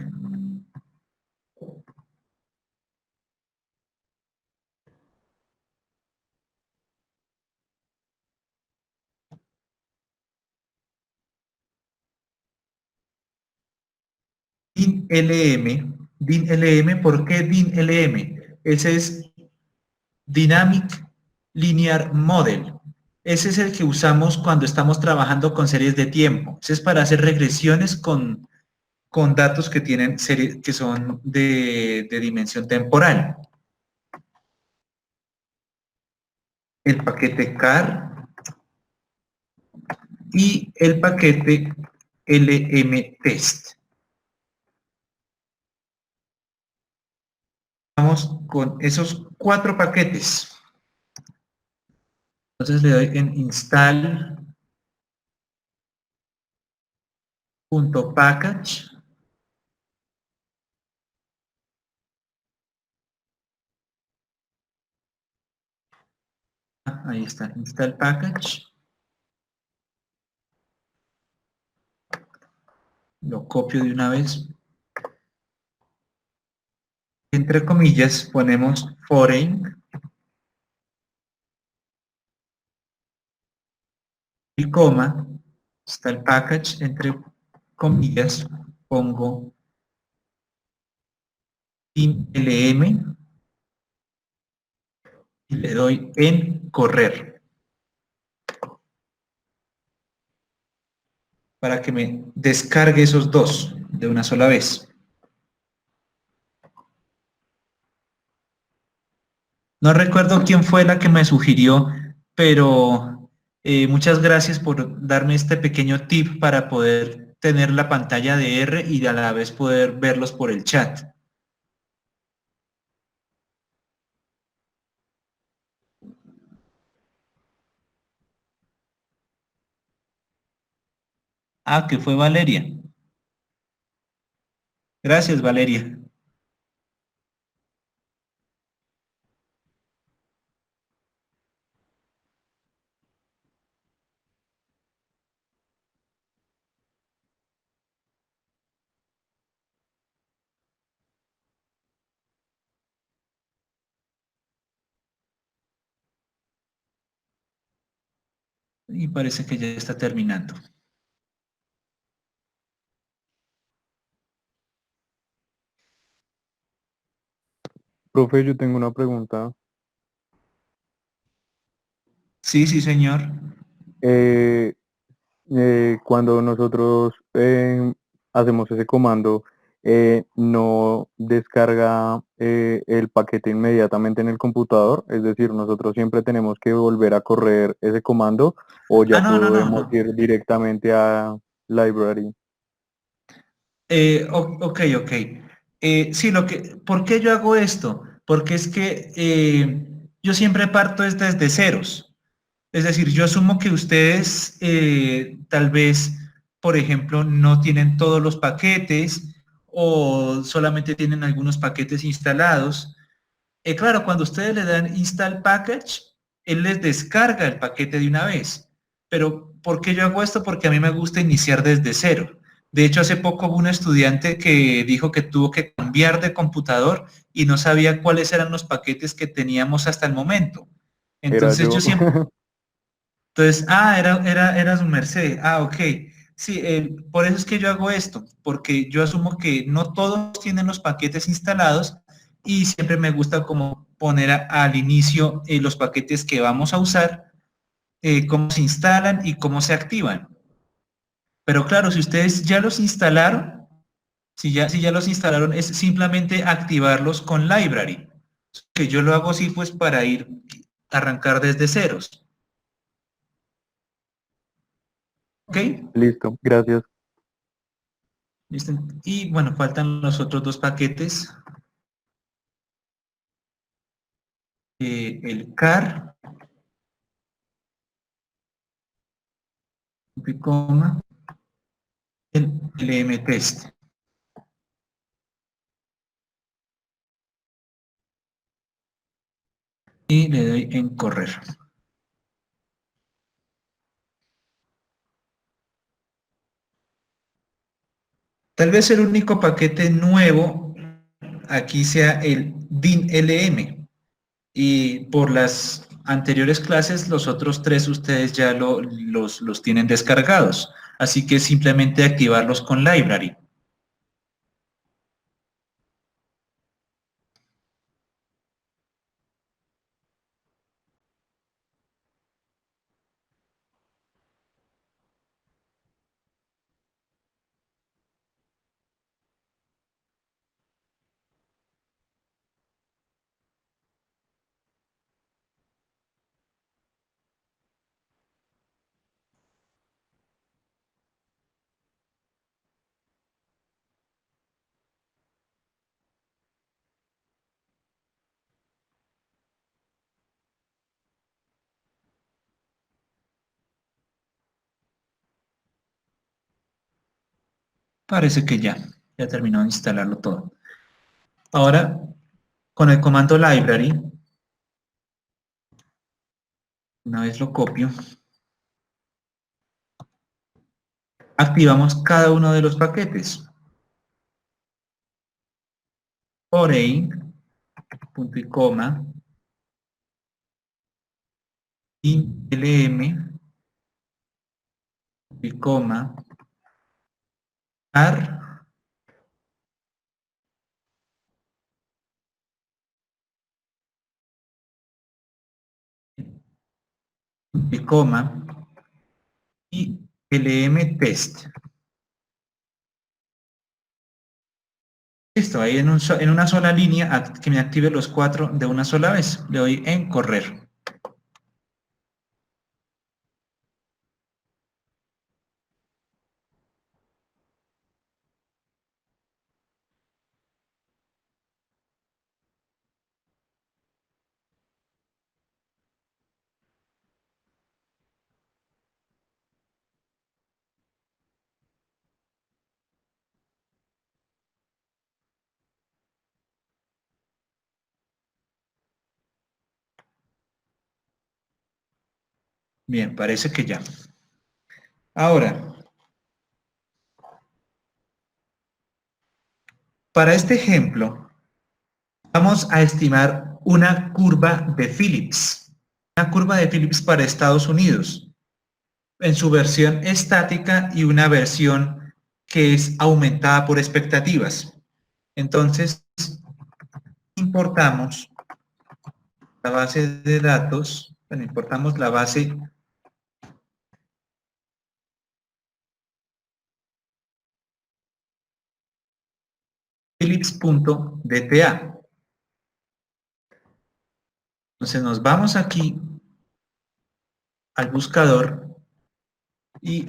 DIN-LM. ¿Por qué DIN-LM? Ese es Dynamic Linear Model. Ese es el que usamos cuando estamos trabajando con series de tiempo. Ese es para hacer regresiones con datos que tienen series que son de dimensión temporal. El paquete CAR y el paquete LM-Test. Vamos con esos 4 paquetes. Entonces le doy en install.package. Ahí está, install package. Lo copio de una vez. Entre comillas ponemos foreign y coma, está el package entre comillas, pongo lm y le doy en correr para que me descargue esos dos de una sola vez. No recuerdo quién fue la que me sugirió, pero muchas gracias por darme este pequeño tip para poder tener la pantalla de R y a la vez poder verlos por el chat. Ah, que fue Valeria. Gracias, Valeria. Y parece que ya está terminando. Profe, yo tengo una pregunta. Sí, sí, señor. Eh, Cuando nosotros hacemos ese comando, no descarga el paquete inmediatamente en el computador, es decir, nosotros siempre tenemos que volver a correr ese comando o Ah, ya no, no, no, podemos no. ir directamente a library. Ok. Sí, ¿por qué yo hago esto? Porque es que yo siempre parto desde ceros. Es decir, yo asumo que ustedes tal vez, por ejemplo, no tienen todos los paquetes o solamente tienen algunos paquetes instalados. Claro, cuando ustedes le dan install package, él les descarga el paquete de una vez. Pero ¿por qué yo hago esto? Porque a mí me gusta iniciar desde cero. De hecho, hace poco hubo un estudiante que dijo que tuvo que cambiar de computador y no sabía cuáles eran los paquetes que teníamos hasta el momento. Era Entonces yo yo. siempre, entonces, era su merced. Ah, ok. Sí, por eso es que yo hago esto, porque yo asumo que no todos tienen los paquetes instalados y siempre me gusta como poner al inicio los paquetes que vamos a usar, cómo se instalan y cómo se activan. Pero claro, si ustedes ya los instalaron, si ya los instalaron, es simplemente activarlos con library, que yo lo hago así pues para ir arrancar desde ceros. ¿Ok? Listo, gracias. ¿Listo? Y bueno, faltan los otros dos paquetes. El car, y coma, el lmtest. Y le doy en correr. Tal vez el único paquete nuevo aquí sea el dinlm. Y por las anteriores clases, los otros tres ustedes ya los tienen descargados. Así que simplemente activarlos con library. Parece que ya terminó de instalarlo todo. Ahora, con el comando library, una vez lo copio, activamos cada uno de los paquetes. Foreign, punto y coma, lm, punto y coma, coma y LM test. Listo, ahí en una sola línea que me active los 4 de una sola vez. Le doy en correr. Bien, parece que ya. Ahora, para este ejemplo, vamos a estimar una curva de Phillips. Una curva de Phillips para Estados Unidos, en su versión estática y una versión que es aumentada por expectativas. Entonces, importamos la base de datos, bueno, importamos la base Phillips.dta. Entonces nos vamos aquí al buscador y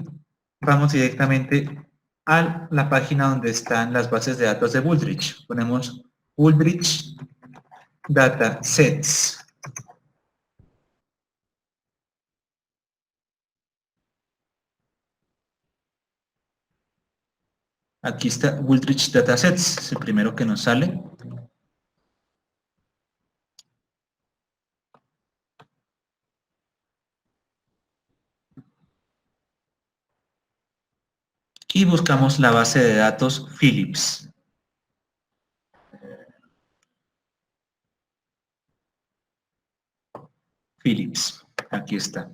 vamos directamente a la página donde están las bases de datos de Wooldridge. Ponemos Wooldridge Datasets. Aquí está Wooldridge Datasets, es el primero que nos sale. Y buscamos la base de datos Phillips. Phillips, aquí está.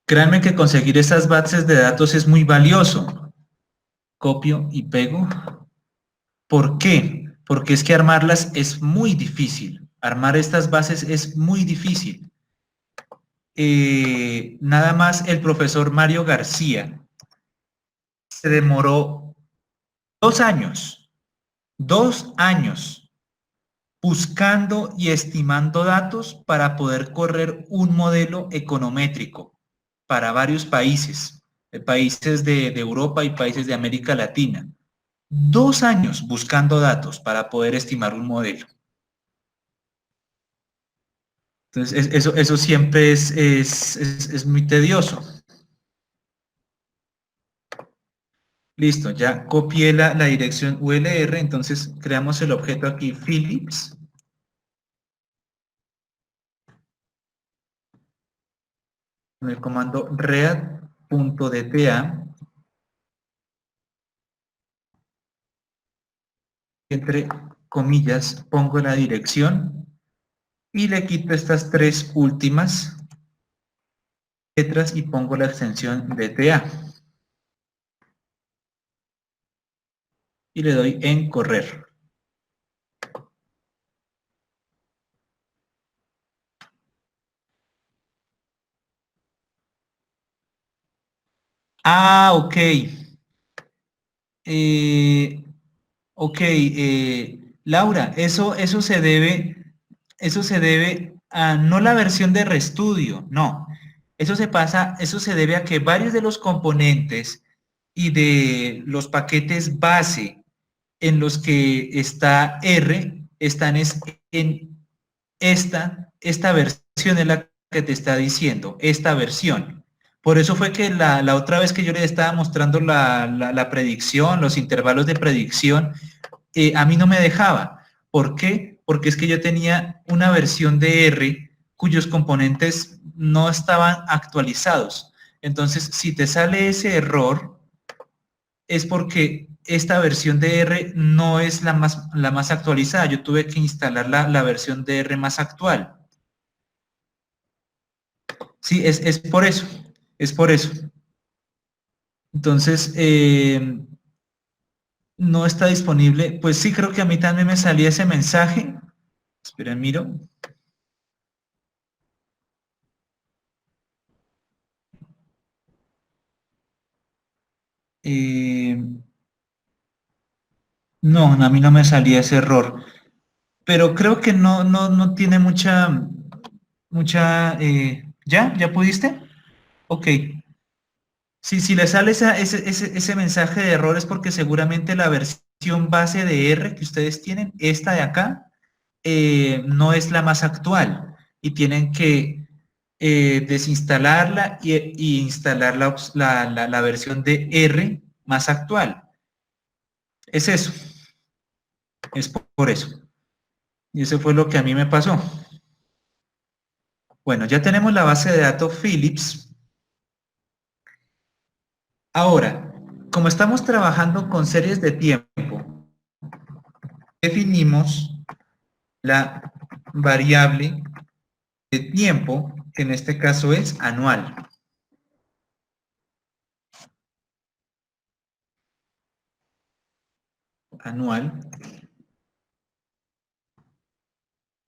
Créanme que conseguir estas bases de datos es muy valioso. Copio y pego. ¿Por qué? Porque es que armarlas es muy difícil. Armar estas bases es muy difícil. Nada más el profesor Mario García se demoró 2 años, 2 años buscando y estimando datos para poder correr un modelo econométrico para varios países, países de Europa y países de América Latina. 2 años buscando datos para poder estimar un modelo. Entonces, eso siempre es muy tedioso. Listo, ya copié la dirección ULR, entonces creamos el objeto aquí, Phillips. Con el comando read.dta. Entre comillas, pongo la dirección y le quito estas 3 últimas letras y pongo la extensión DTA. Y le doy en correr. Ah, ok. Ok, Laura, eso se debe a no la versión de RStudio, no. Eso se debe a que varios de los componentes y de los paquetes base en los que está R están en esta versión es la que te está diciendo, esta versión. Por eso fue que la otra vez que yo le estaba mostrando la predicción, los intervalos de predicción, a mí no me dejaba. ¿Por qué? Porque es que yo tenía una versión de R cuyos componentes no estaban actualizados. Entonces, si te sale ese error, es porque esta versión de R no es la más actualizada. Yo tuve que instalar la versión de R más actual. Sí, es por eso. Es por eso. Entonces, no está disponible. Pues sí, creo que a mí también me salía ese mensaje. Esperen, miro. No, a mí no me salía ese error. Pero creo que no tiene ¿Ya pudiste? Ok. Sí, si le sale ese mensaje de error es porque seguramente la versión base de R que ustedes tienen, esta de acá, no es la más actual y tienen que desinstalarla y instalar la versión de R más actual. Es eso, es por eso. Y eso fue lo que a mí me pasó. Bueno, ya tenemos la base de datos Philips. Ahora, como estamos trabajando con series de tiempo, definimos la variable de tiempo, que en este caso es anual. Anual.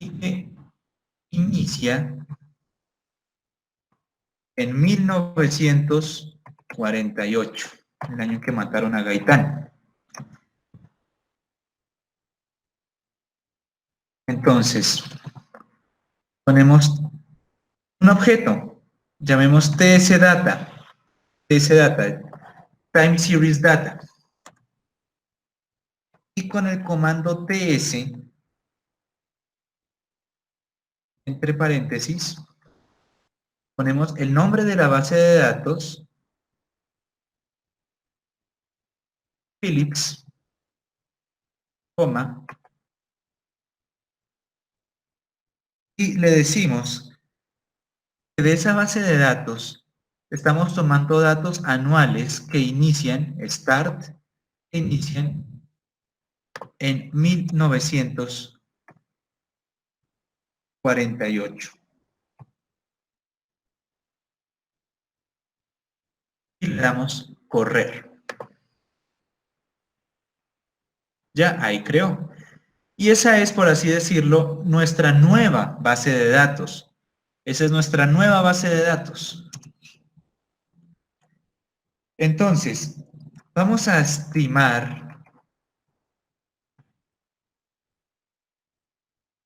Y que inicia en 1948, el año en que mataron a Gaitán. Entonces, ponemos un objeto, llamemos tsData, Time Series Data, y con el comando ts, entre paréntesis, ponemos el nombre de la base de datos, Philips, coma, y le decimos que de esa base de datos estamos tomando datos anuales que inician en 1948. Y le damos correr. Ya, ahí creó. Y esa es, por así decirlo, nuestra nueva base de datos. Esa es nuestra nueva base de datos. Entonces, vamos a estimar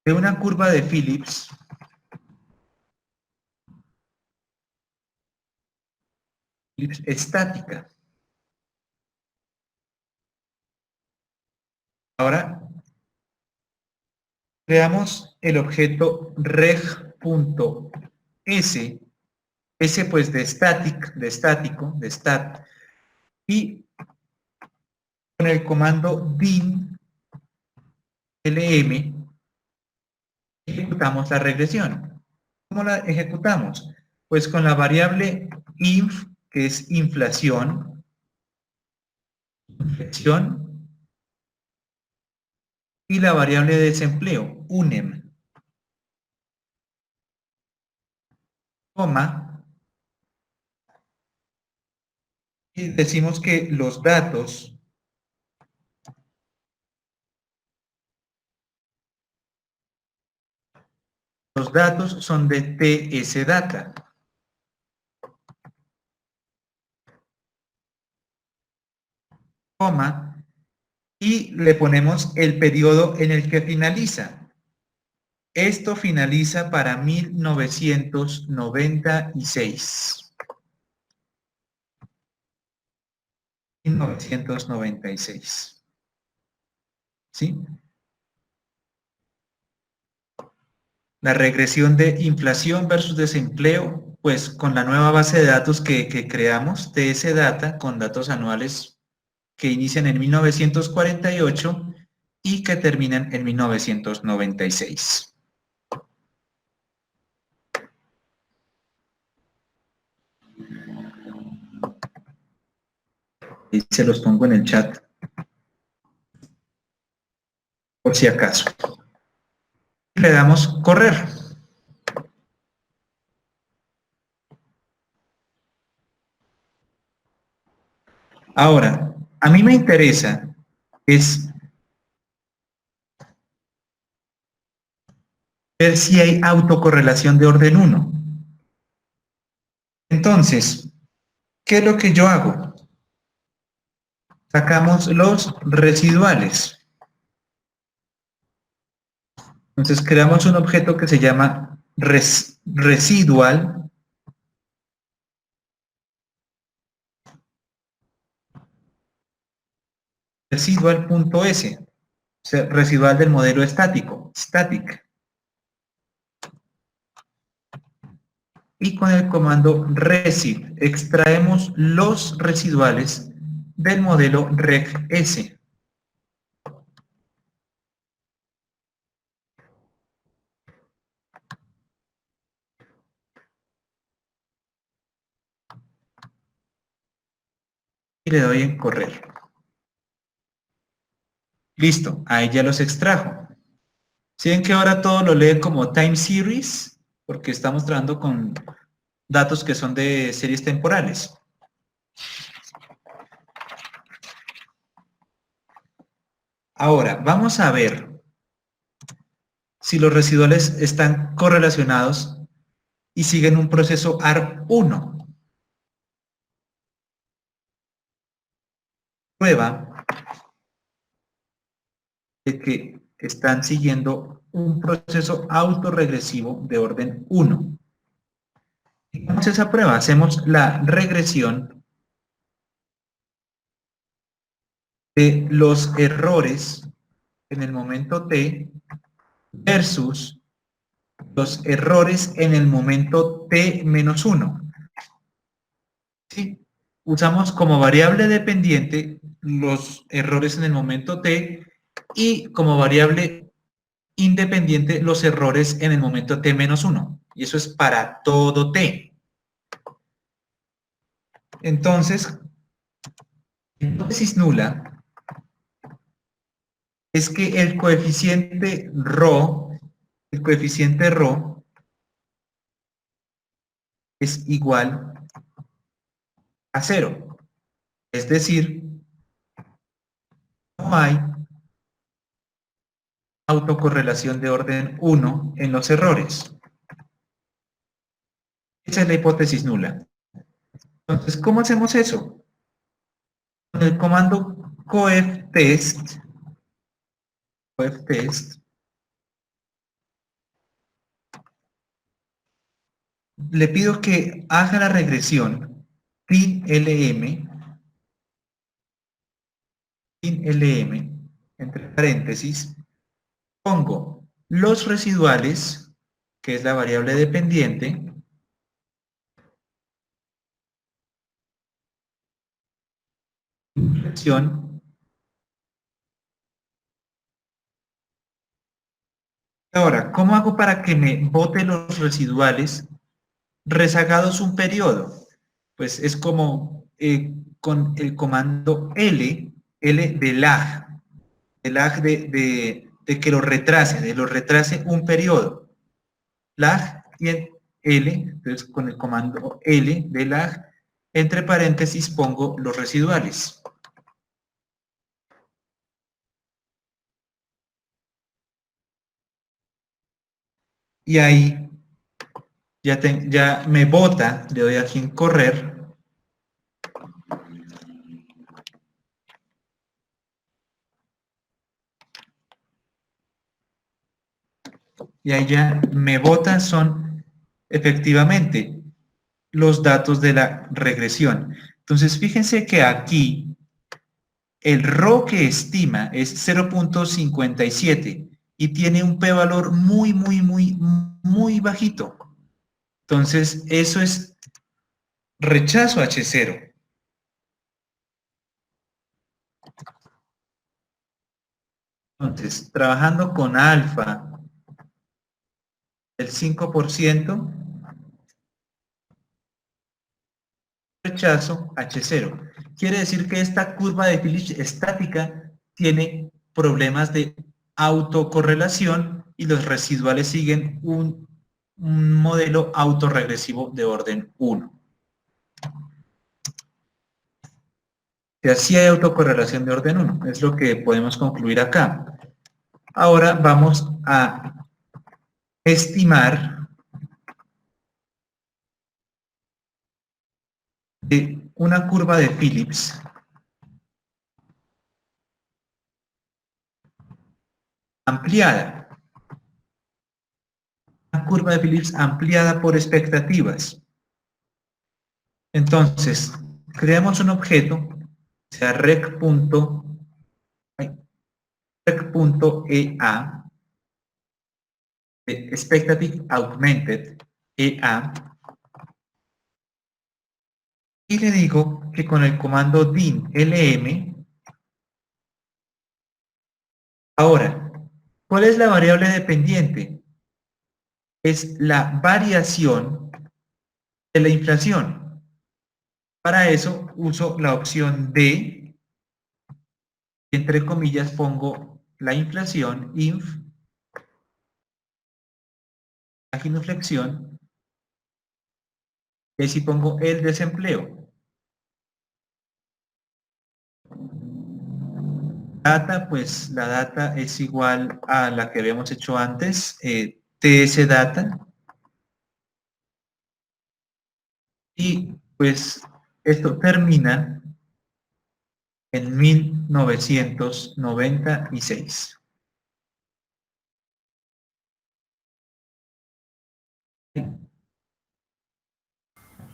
de una curva de Phillips estática. Ahora, creamos el objeto reg.s, S pues de estático, de stat, y con el comando din lm ejecutamos la regresión. ¿Cómo la ejecutamos? Pues con la variable inf, que es inflación, y la variable de desempleo, unem, coma, y decimos que los datos son de tsData. Coma, y le ponemos el periodo en el que finaliza. Esto finaliza para 1996. 1996. ¿Sí? La regresión de inflación versus desempleo, pues con la nueva base de datos que creamos, tsData, con datos anuales que inician en 1948 y que terminan en 1996. Y se los pongo en el chat, por si acaso. Le damos correr. Ahora, a mí me interesa es ver si hay autocorrelación de orden 1. Entonces, ¿qué es lo que yo hago? Sacamos los residuales. Entonces creamos un objeto que se llama residual. Residual.s, o sea, residual del modelo estático, static. Y con el comando resiv extraemos los residuales del modelo regs. Y le doy en correr. Listo, ahí ya los extrajo. ¿Sí ven que ahora todo lo lee como time series? Porque estamos trabajando con datos que son de series temporales. Ahora, vamos a ver si los residuales están correlacionados y siguen un proceso ARP1. Prueba de que están siguiendo un proceso autorregresivo de orden 1. Hacemos esa prueba, hacemos la regresión de los errores en el momento t versus los errores en el momento t-1. ¿Sí? Usamos como variable dependiente los errores en el momento t y como variable independiente los errores en el momento t-1. Y eso es para todo t. Entonces, la hipótesis nula es que el coeficiente ρ es igual a 0. Es decir, no hay autocorrelación de orden 1 en los errores. Esa es la hipótesis nula. Entonces, ¿cómo hacemos eso? Con el comando coeftest, le pido que haga la regresión lm, entre paréntesis, pongo los residuales, que es la variable dependiente, regresión. Ahora, ¿cómo hago para que me bote los residuales rezagados un periodo? Pues es como con el comando L de lag, de que lo retrase un periodo. Lag y en L, entonces con el comando L de lag, entre paréntesis pongo los residuales. Y ahí ya me bota, le doy aquí en correr. Y ahí ya me bota son efectivamente los datos de la regresión. Entonces, fíjense que aquí el RO que estima es 0.57 y tiene un p-valor muy bajito. Entonces, eso es rechazo H0. Entonces, trabajando con alfa del 5%, rechazo H0. Quiere decir que esta curva de Phillips estática tiene problemas de autocorrelación y los residuales siguen un modelo autorregresivo de orden 1. sea, sí hay autocorrelación de orden 1, es lo que podemos concluir acá. Ahora vamos a estimar una curva de Phillips ampliada. Una curva de Phillips ampliada por expectativas. Entonces, creamos un objeto, sea rec.ea, expectative augmented EA, y le digo que con el comando din lm, ahora, ¿cuál es la variable dependiente? Es la variación de la inflación. Para eso uso la opción D, entre comillas pongo la inflación, inf, la genuflexión, y si pongo el desempleo. Data, pues la data es igual a la que habíamos hecho antes, TS data, y pues esto termina en 1996.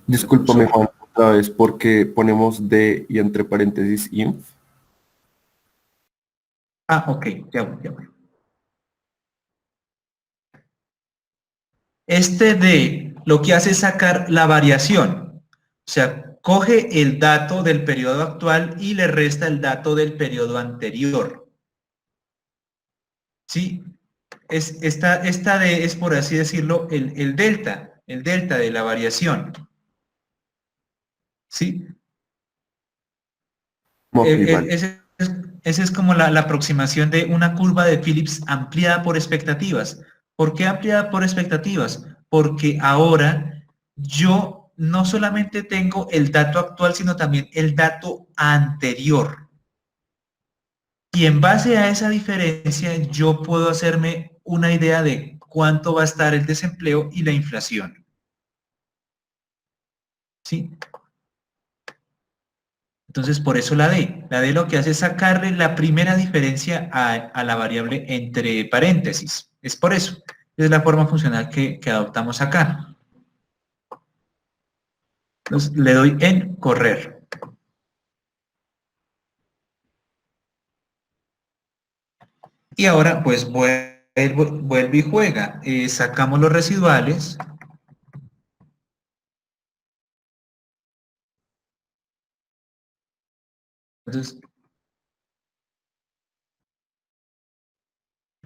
Discúlpame, Juan, otra vez, porque ponemos D y entre paréntesis inf. Ah, ok, ya voy, ya voy. Este D lo que hace es sacar la variación. O sea, coge el dato del periodo actual y le resta el dato del periodo anterior. ¿Sí? Esta D es, por así decirlo, el delta de la variación. ¿Sí? Ok, vale. Esa es como la aproximación de una curva de Phillips ampliada por expectativas. ¿Por qué ampliada por expectativas? Porque ahora yo no solamente tengo el dato actual, sino también el dato anterior. Y en base a esa diferencia, yo puedo hacerme una idea de cuánto va a estar el desempleo y la inflación. ¿Sí? Entonces, por eso la D. La D lo que hace es sacarle la primera diferencia a la variable entre paréntesis. Es por eso. Es la forma funcional que adoptamos acá. Entonces, le doy en correr. Y ahora, pues, vuelve y juega. Sacamos los residuales. Entonces,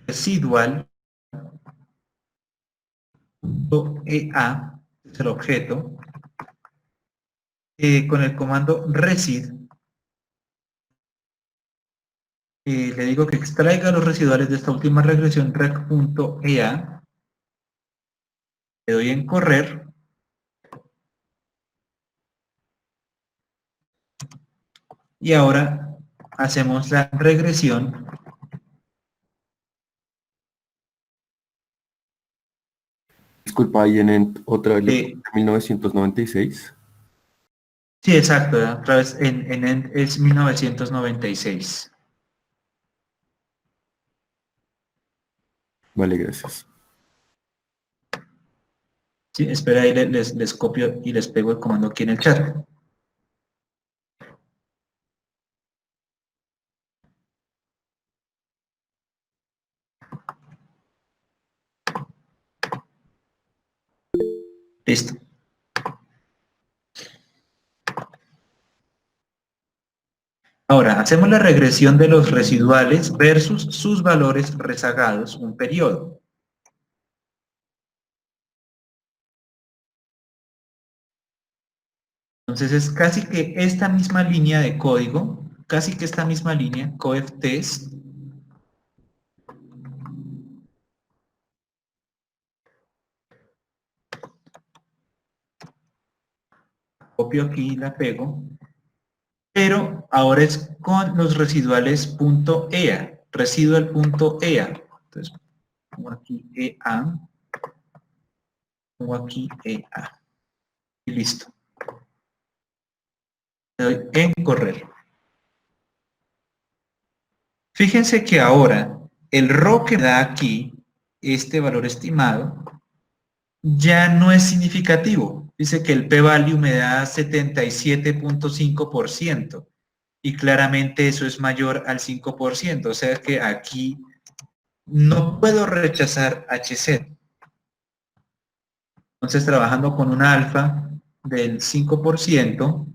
residual EA es el objeto. Con el comando resid, le digo que extraiga los residuales de esta última regresión rec.ea, le doy en correr, y ahora hacemos la regresión Disculpa, ahí en otra vez le de, puse 1996. sí, exacto, otra vez en es 1996. Vale, gracias. Sí, espera, ahí les copio y les pego el comando aquí en el chat. Listo. Ahora, hacemos la regresión de los residuales versus sus valores rezagados, un periodo. Entonces es casi que esta misma línea de código, casi que esta misma línea, coef-test, copio aquí y la pego, pero ahora es con los residuales punto EA, residual punto EA. Entonces, pongo aquí EA, pongo aquí EA, y listo. Le doy en correr. Fíjense que ahora el RO que da aquí, este valor estimado, ya no es significativo. Dice que el p-value me da 77.5% y claramente eso es mayor al 5%, o sea que aquí no puedo rechazar HZ. Entonces, trabajando con una alfa del 5%,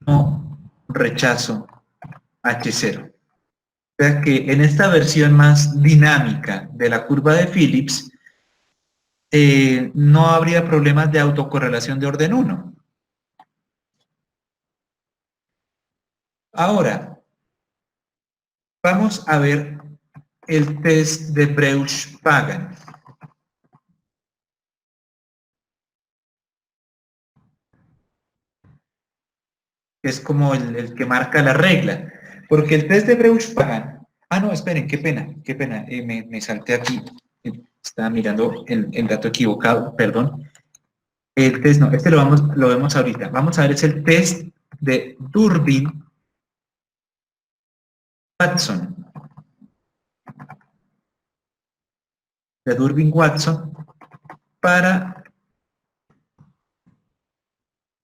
no rechazo H0. O sea que en esta versión más dinámica de la curva de Phillips, no habría problemas de autocorrelación de orden 1. Ahora, vamos a ver el test de Breusch-Pagan. Es como el que marca la regla. Porque el test de Breusch-Pagan... Ah, no, esperen, qué pena. Me salté aquí. Estaba mirando el dato equivocado, perdón. El test no, este lo vemos ahorita. Vamos a ver, es el test de Durbin-Watson. De Durbin-Watson para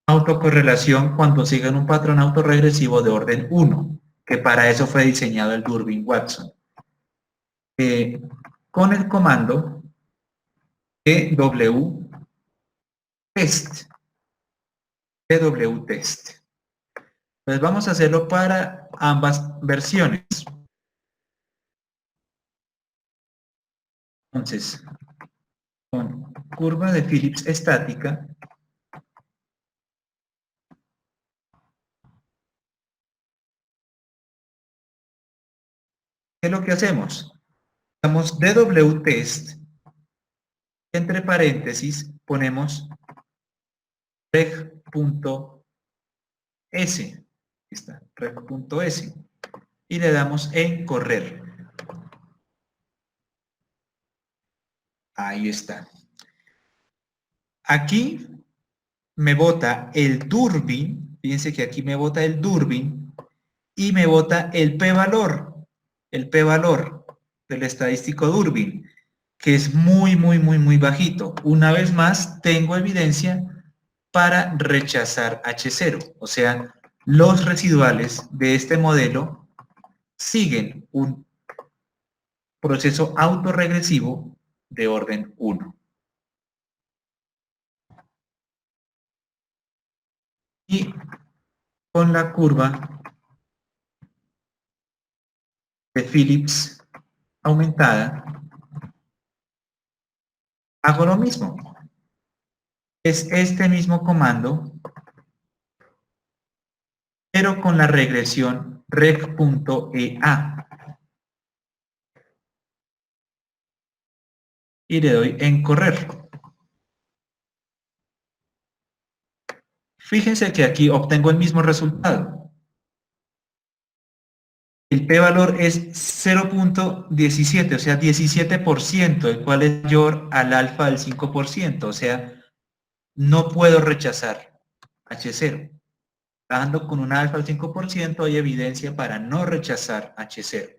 autocorrelación cuando sigan un patrón autorregresivo de orden 1, que para eso fue diseñado el Durbin-Watson. Con el comando pwtest. pwtest. Pues vamos a hacerlo para ambas versiones. Entonces, con curva de Phillips estática, ¿qué es lo que hacemos? Damos dwtest, entre paréntesis ponemos reg.s, está, reg.s, y le damos en correr. Ahí está. Aquí me bota el Durbin, fíjense que aquí me bota el Durbin, y me bota el p-valor del estadístico Durbin, que es muy bajito. Una vez más, tengo evidencia para rechazar H0, o sea, los residuales de este modelo siguen un proceso autorregresivo de orden 1. Y con la curva de Phillips aumentada, hago lo mismo. Es este mismo comando, pero con la regresión reg.ea. Y le doy en correr. Fíjense que aquí obtengo el mismo resultado. El p-valor es 0.17, o sea, 17%, el cual es mayor al alfa del 5%, o sea, no puedo rechazar H0. Trabajando con un alfa al 5% hay evidencia para no rechazar H0.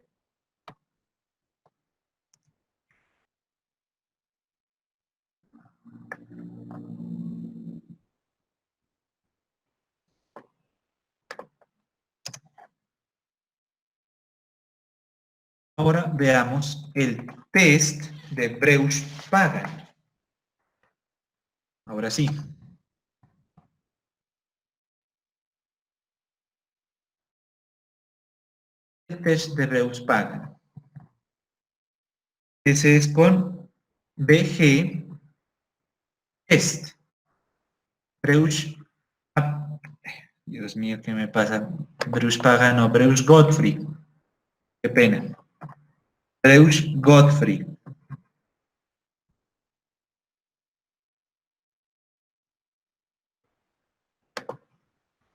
Ahora veamos el test de Breusch-Pagan. Ahora sí. El test de Breusch-Pagan. Ese es con BG test. Breusch, Dios mío, ¿qué me pasa? Breusch-Pagan o Breusch-Godfrey. Qué pena. Breusch-Godfrey.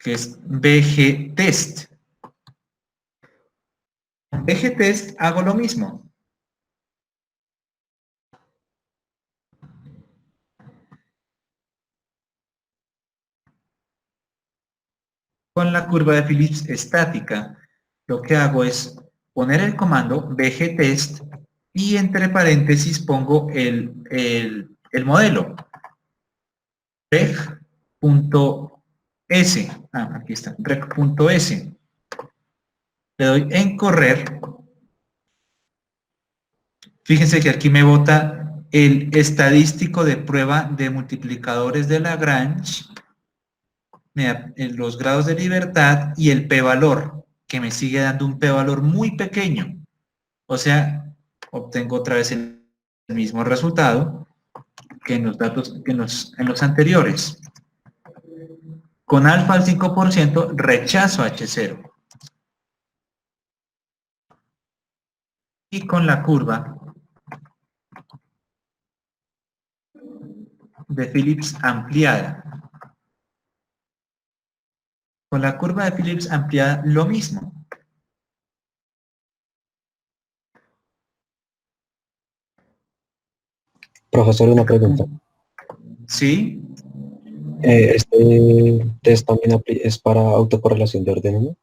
que es BGTest. Con BGTest hago lo mismo. Con la curva de Phillips estática, lo que hago es poner el comando BGTest y entre paréntesis pongo el modelo. reg.s. Aquí está, reg.s. Le doy en correr. Fíjense que aquí me bota el estadístico de prueba de multiplicadores de Lagrange, los grados de libertad y el p-valor, que me sigue dando un p-valor muy pequeño. O sea, obtengo otra vez el mismo resultado que en los datos en los anteriores. Con alfa al 5% rechazo H0. Y con la curva de Phillips ampliada. Con la curva de Phillips ampliada lo mismo. Profesor, una pregunta. ¿Sí? ¿Este test también es para autocorrelación de orden 1?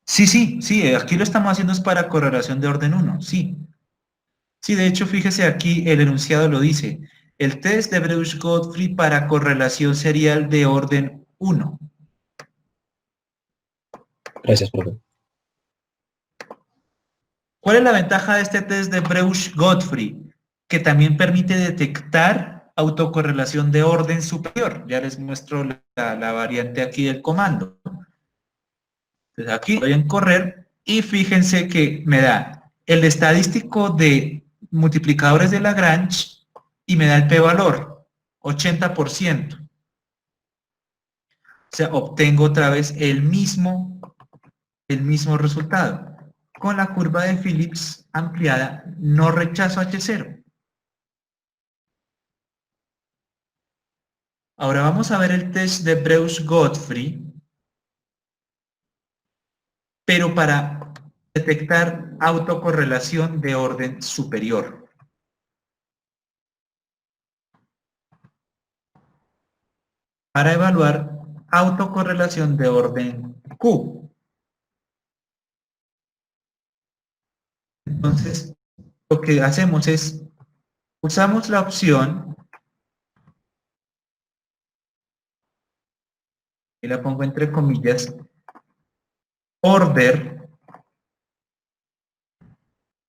Sí, aquí lo estamos haciendo es para correlación de orden 1, sí. Sí, de hecho, fíjese aquí, el enunciado lo dice. El test de Breusch-Godfrey para correlación serial de orden 1. Gracias, profe. ¿Cuál es la ventaja de este test de Breusch-Godfrey? Que también permite detectar autocorrelación de orden superior. Ya les muestro la variante aquí del comando. Entonces aquí voy a correr y fíjense que me da el estadístico de multiplicadores de Lagrange y me da el p-valor, 80%. O sea, obtengo otra vez el mismo resultado. Con la curva de Phillips ampliada, no rechazo H0. Ahora vamos a ver el test de Breusch-Godfrey, pero para detectar autocorrelación de orden superior. Para evaluar autocorrelación de orden Q. Entonces, lo que hacemos es, usamos la opción, y la pongo entre comillas, order,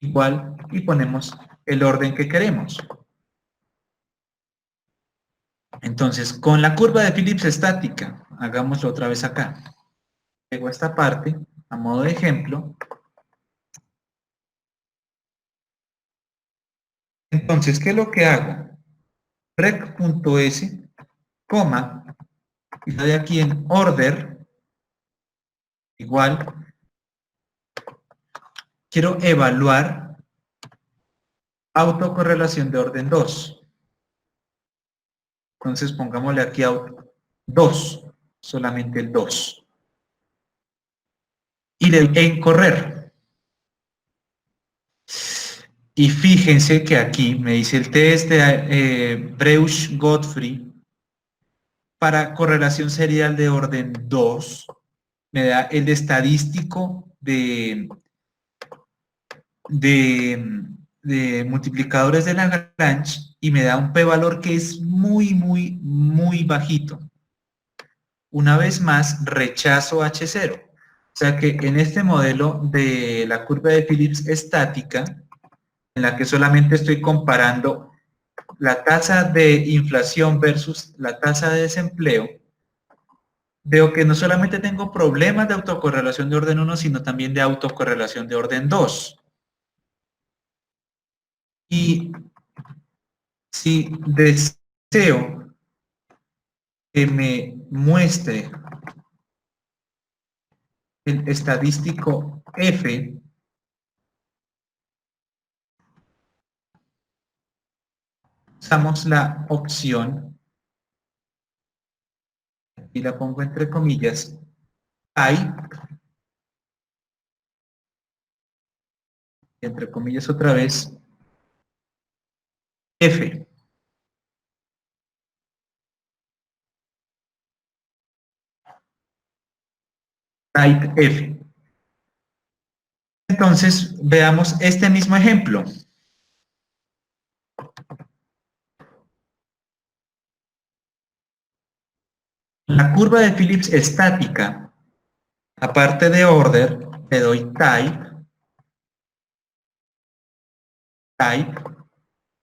igual, y ponemos el orden que queremos. Entonces, con la curva de Phillips estática, hagámoslo otra vez acá. Pego esta parte, a modo de ejemplo. Entonces, ¿qué es lo que hago? rec.s, coma, y doy aquí en order, igual, quiero evaluar autocorrelación de orden 2. Entonces pongámosle aquí 2, solamente el 2. Y le doy en correr. Y fíjense que aquí me dice el test de Breusch-Godfrey para correlación serial de orden 2. Me da el estadístico de multiplicadores de Lagrange y me da un p-valor que es muy bajito. Una vez más, rechazo H0. O sea que en este modelo de la curva de Phillips estática, en la que solamente estoy comparando la tasa de inflación versus la tasa de desempleo, veo que no solamente tengo problemas de autocorrelación de orden 1, sino también de autocorrelación de orden 2. Y si deseo que me muestre el estadístico F, usamos la opción y la pongo entre comillas, type, y entre comillas otra vez, F. Type F. Entonces, veamos este mismo ejemplo. La curva de Phillips estática, aparte de order, le doy type,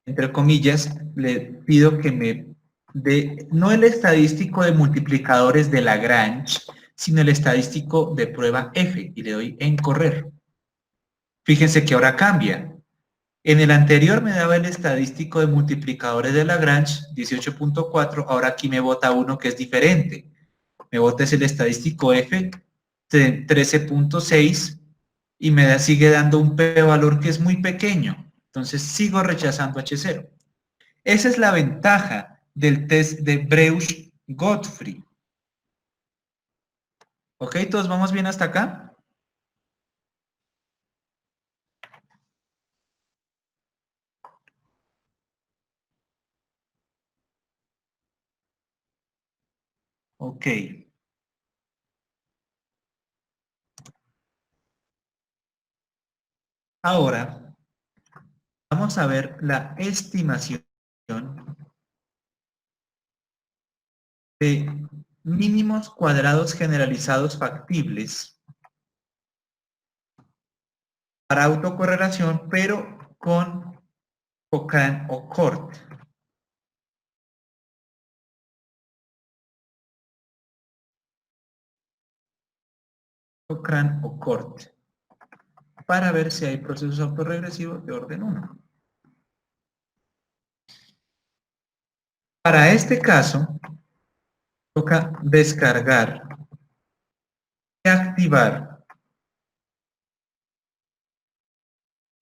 entre comillas, le pido que me dé, no el estadístico de multiplicadores de Lagrange, sino el estadístico de prueba F, y le doy en correr. Fíjense que ahora cambia. En el anterior me daba el estadístico de multiplicadores de Lagrange, 18.4, ahora aquí me bota uno que es diferente. Me bota es el estadístico F, 13.6, y sigue dando un p-valor que es muy pequeño. Entonces sigo rechazando H0. Esa es la ventaja del test de Breusch-Godfrey. ¿Ok? ¿Todos vamos bien hasta acá? Ok. Ahora, vamos a ver la estimación de mínimos cuadrados generalizados factibles para autocorrelación, pero con Cochran o Cort. Cochran o Cort. Para ver si hay procesos autorregresivos de orden 1. Para este caso, toca descargar y activar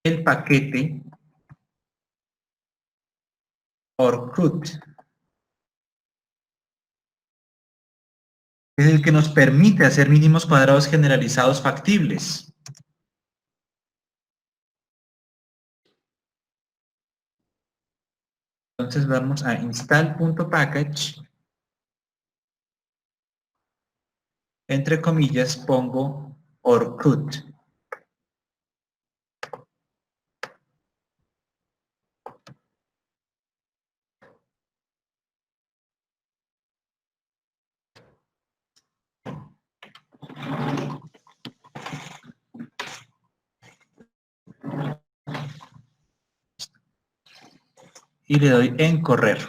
el paquete ORCUT. Es el que nos permite hacer mínimos cuadrados generalizados factibles. Entonces vamos a install.package. Entre comillas pongo ORCUT. Y le doy en correr.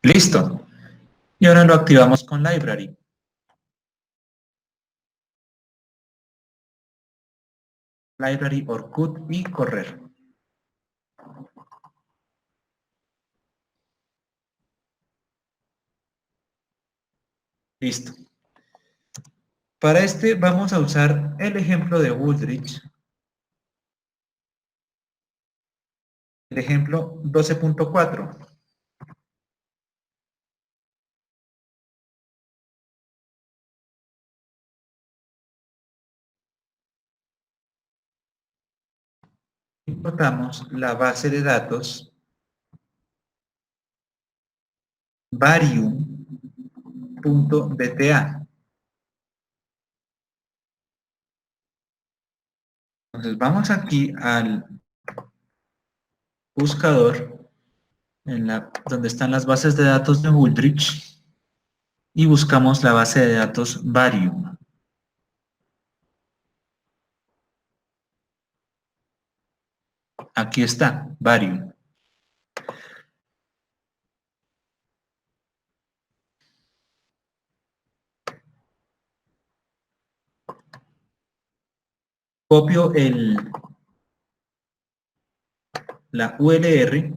Listo. Y ahora lo activamos con Library. Library ORCUT y correr. Listo. Para este vamos a usar el ejemplo de Wooldridge. El ejemplo 12.4. Importamos la base de datos varium.dta. Entonces vamos aquí al buscador, donde están las bases de datos de Wooldridge, y buscamos la base de datos Varium. Aquí está, Varium. copio la ULR.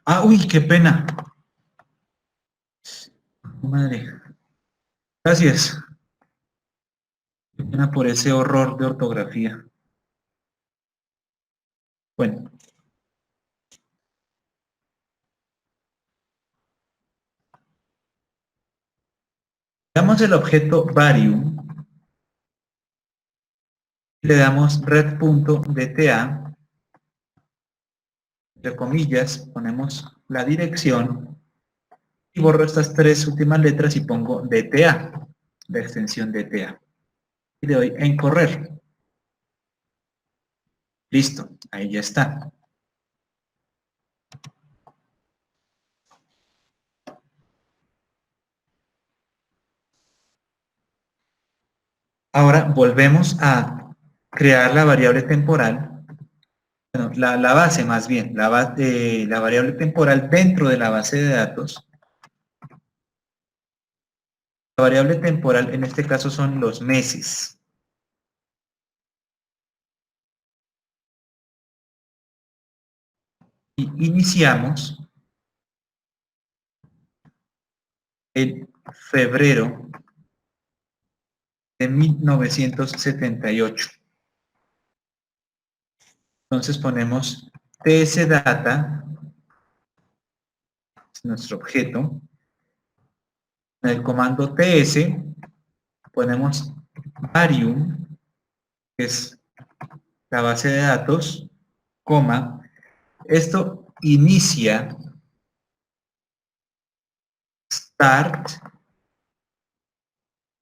Ah, uy, qué pena. Madre. Gracias. Qué pena por ese horror de ortografía. Bueno. Damos el objeto varium. Le damos red.dta. Entre comillas, ponemos la dirección. Y borro estas tres últimas letras y pongo DTA, la extensión DTA. Y le doy en correr. Listo, ahí ya está. Ahora volvemos a crear la variable temporal, bueno, la base más bien, la variable temporal dentro de la base de datos. La variable temporal en este caso son los meses. Y iniciamos en febrero de 1978. Entonces ponemos tsdata, es nuestro objeto. En el comando ts ponemos varium, que es la base de datos, coma. Esto inicia start.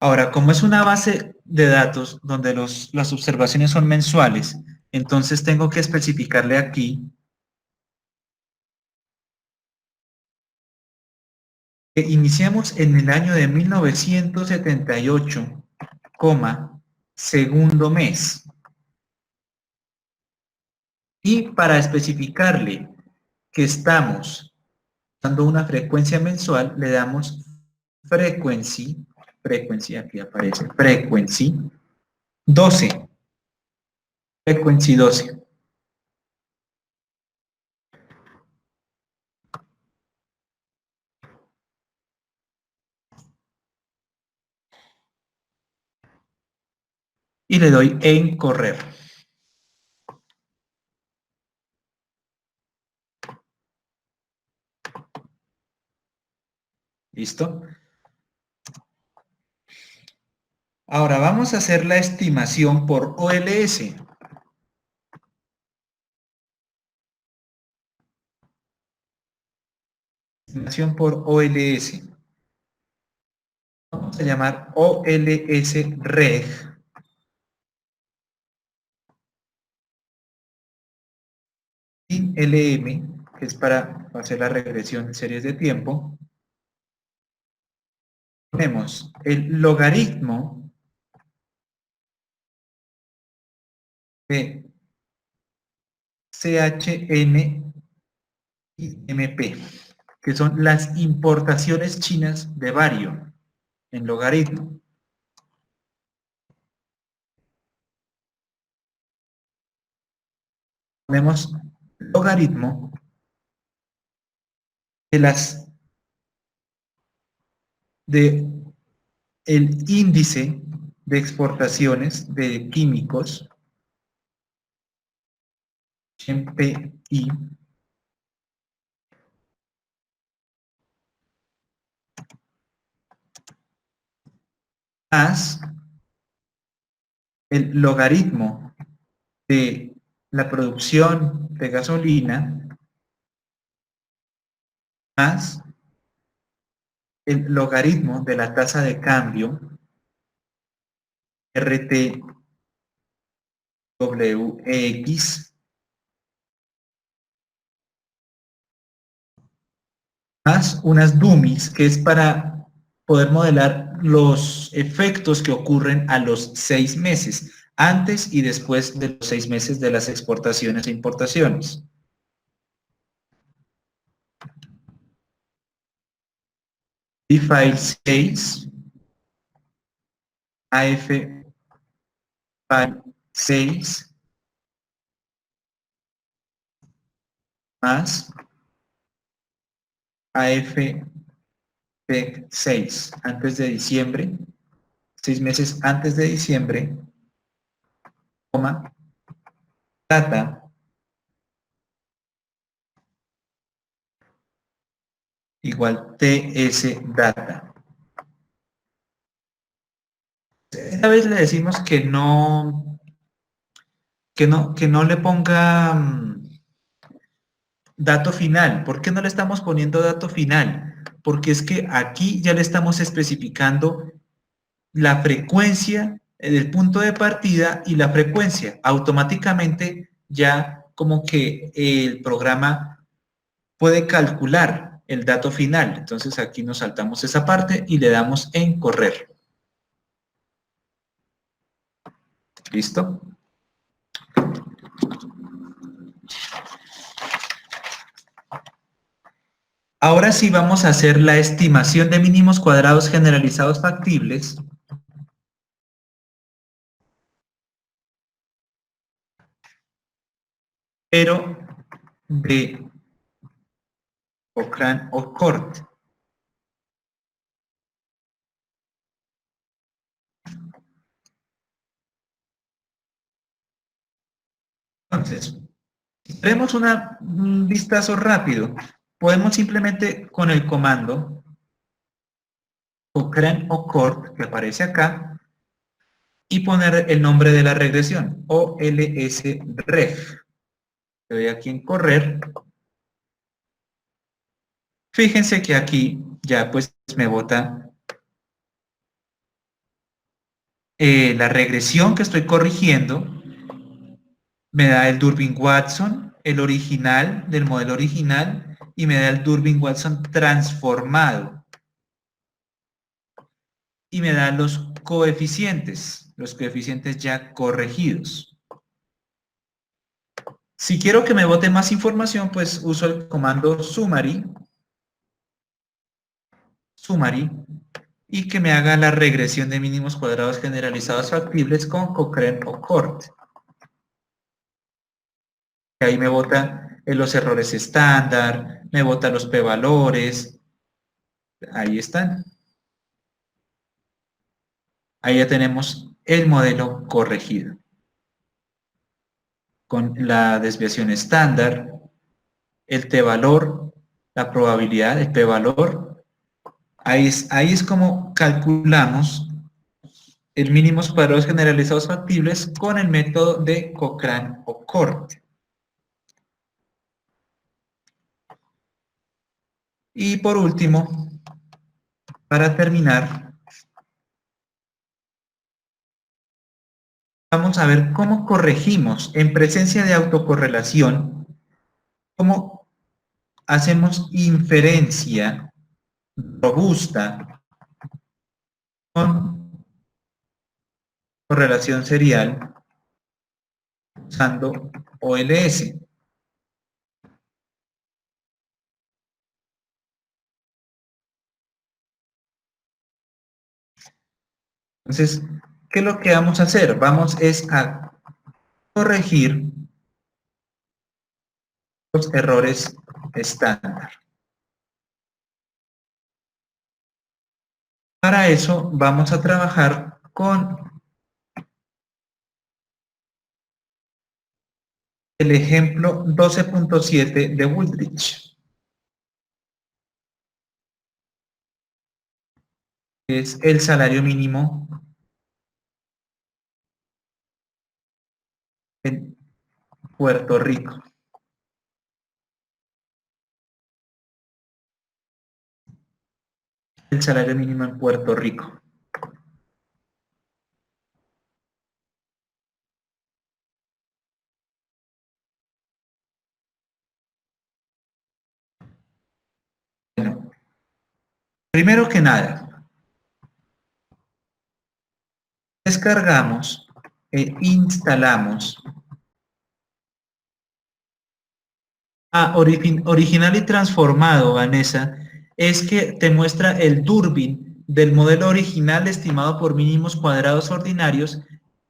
Ahora, como es una base de datos donde las observaciones son mensuales, entonces tengo que especificarle aquí que iniciamos en el año de 1978, segundo mes. Y para especificarle que estamos dando una frecuencia mensual, le damos frequency, aquí aparece, frequency 12. Frequency 12. Y le doy en correr. ¿Listo? Ahora vamos a hacer la estimación por OLS. Estimación por OLS. Vamos a llamar OLS reg. Sin LM, que es para hacer la regresión de series de tiempo. Tenemos el logaritmo de CHN y MP, que son las importaciones chinas de bario en logaritmo. Ponemos logaritmo de el índice de exportaciones de químicos MPI más el logaritmo de la producción de gasolina más el logaritmo de la tasa de cambio RTWX más unas dummies, que es para poder modelar los efectos que ocurren a los 6 meses, antes y después de los 6 meses de las exportaciones e importaciones. file 6, AF file 6 más AF PEC 6 antes de diciembre, 6 meses antes de diciembre, coma, data igual TS data. Esta vez le decimos que no le ponga dato final. ¿Por qué no le estamos poniendo dato final? Porque es que aquí ya le estamos especificando la frecuencia del punto de partida y la frecuencia. Automáticamente ya como que el programa puede calcular el dato final. Entonces aquí nos saltamos esa parte y le damos en correr. ¿Listo? Ahora sí vamos a hacer la estimación de mínimos cuadrados generalizados factibles. Pero de Cochrane o CORT. Entonces, si tenemos un vistazo rápido, podemos simplemente con el comando Cochrane o CORT que aparece acá y poner el nombre de la regresión, OLSREF. Le doy aquí en correr. Fíjense que aquí ya pues me bota la regresión que estoy corrigiendo. Me da el Durbin-Watson, el original, del modelo original, y me da el Durbin-Watson transformado. Y me da los coeficientes ya corregidos. Si quiero que me bote más información, pues uso el comando summary, y que me haga la regresión de mínimos cuadrados generalizados factibles con Cochrane o CORT. Ahí me bota los errores estándar, me bota los p-valores. Ahí están. Ahí ya tenemos el modelo corregido. Con la desviación estándar, el t-valor, la probabilidad, el p-valor. Ahí es como calculamos el mínimos cuadrados generalizados factibles con el método de Cochrane o CORT. Y por último, para terminar, vamos a ver cómo corregimos en presencia de autocorrelación, cómo hacemos inferencia robusta con correlación serial usando OLS. Entonces, ¿qué es lo que vamos a hacer? Vamos a corregir los errores estándar. Para eso vamos a trabajar con el ejemplo 12.7 de Wooldridge. Es el salario mínimo en Puerto Rico. El salario mínimo en Puerto Rico. Bueno, primero que nada, descargamos e instalamos original y transformado, Vanessa, es que te muestra el Durbin del modelo original estimado por mínimos cuadrados ordinarios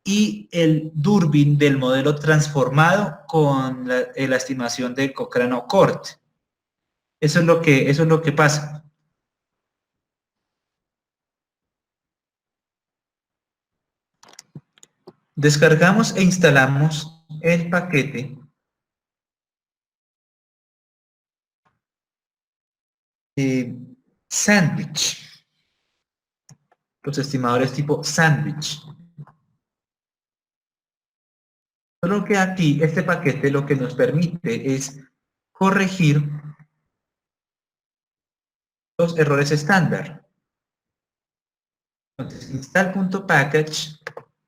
y el Durbin del modelo transformado con la estimación de Cochrane-Court. Eso es lo que pasa. Descargamos e instalamos el paquete Sandwich, los estimadores tipo Sandwich. Solo que aquí este paquete lo que nos permite es corregir los errores estándar. Entonces, install.package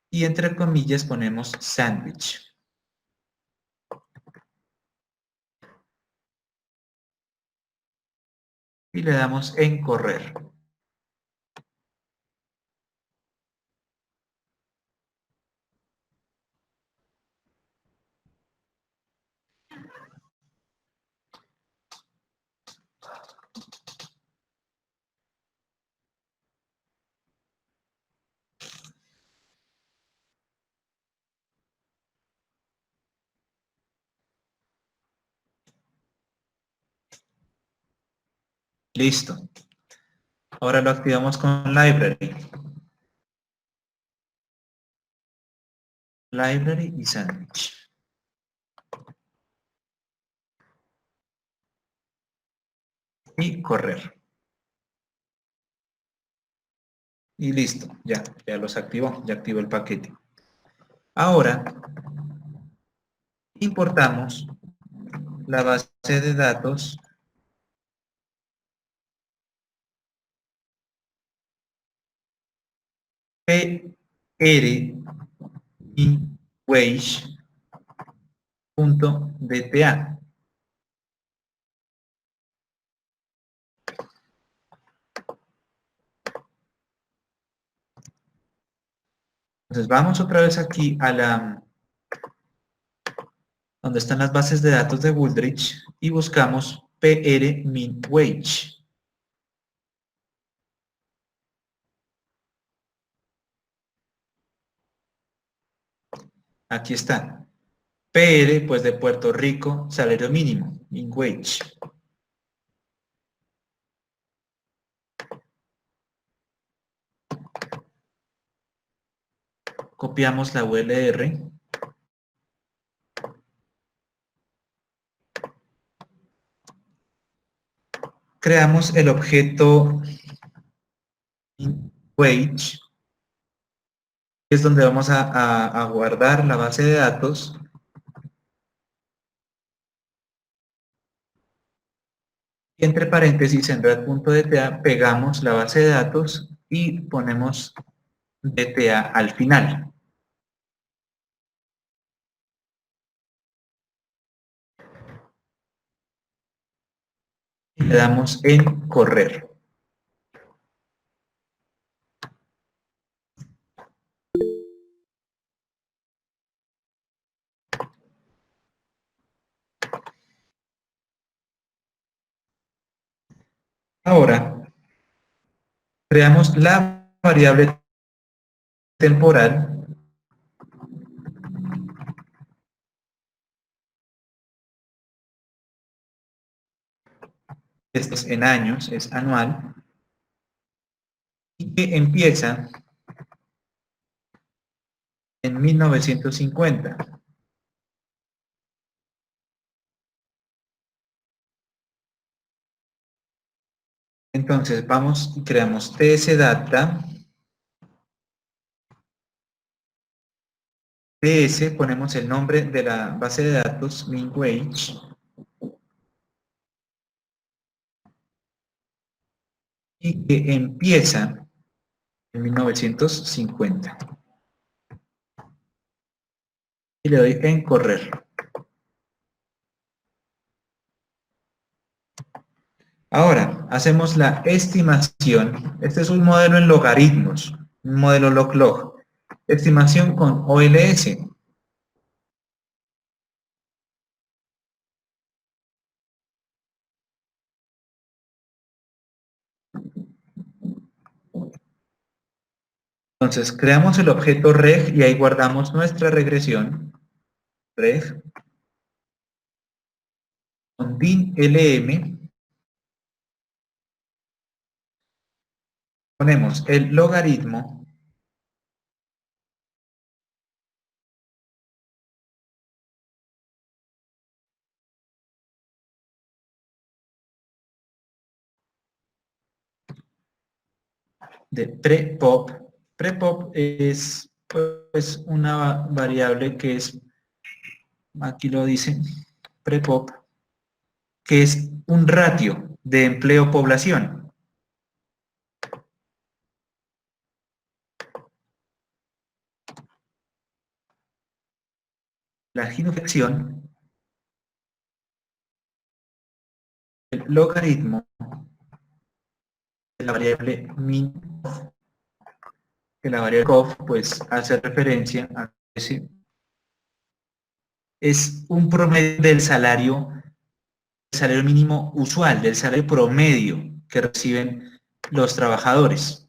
y entre comillas ponemos Sandwich. Y le damos en correr. Listo. Ahora lo activamos con Library. Library y Sandwich. Y correr. Y listo, ya los activó, ya activó el paquete. Ahora, importamos la base de datos prwage.dta. Entonces vamos otra vez aquí a donde están las bases de datos de Wooldridge y buscamos prminwage. Aquí está. PR, pues de Puerto Rico, salario mínimo, min wage. Copiamos la ULR. Creamos el objeto wage, que es donde vamos a guardar la base de datos. Y entre paréntesis en red.dta pegamos la base de datos y ponemos DTA al final. Y le damos en correr. Ahora, creamos la variable temporal esto es en años, es anual, y que empieza en 1950. Entonces vamos y creamos tsdata, ts, ponemos el nombre de la base de datos, minwage, y que empieza en 1950. Y le doy en correr. Ahora, hacemos la estimación. Este es un modelo en logaritmos, un modelo log-log. Estimación con OLS. Entonces, creamos el objeto reg y ahí guardamos nuestra regresión. Reg con din lm. Ponemos el logaritmo de prepop. Prepop es pues una variable que es, aquí lo dice, prepop, que es un ratio de empleo-población. La ginuflexión, el logaritmo de la variable min, que la variable cof pues hace referencia a ese, es un promedio del salario mínimo usual, del salario promedio que reciben los trabajadores.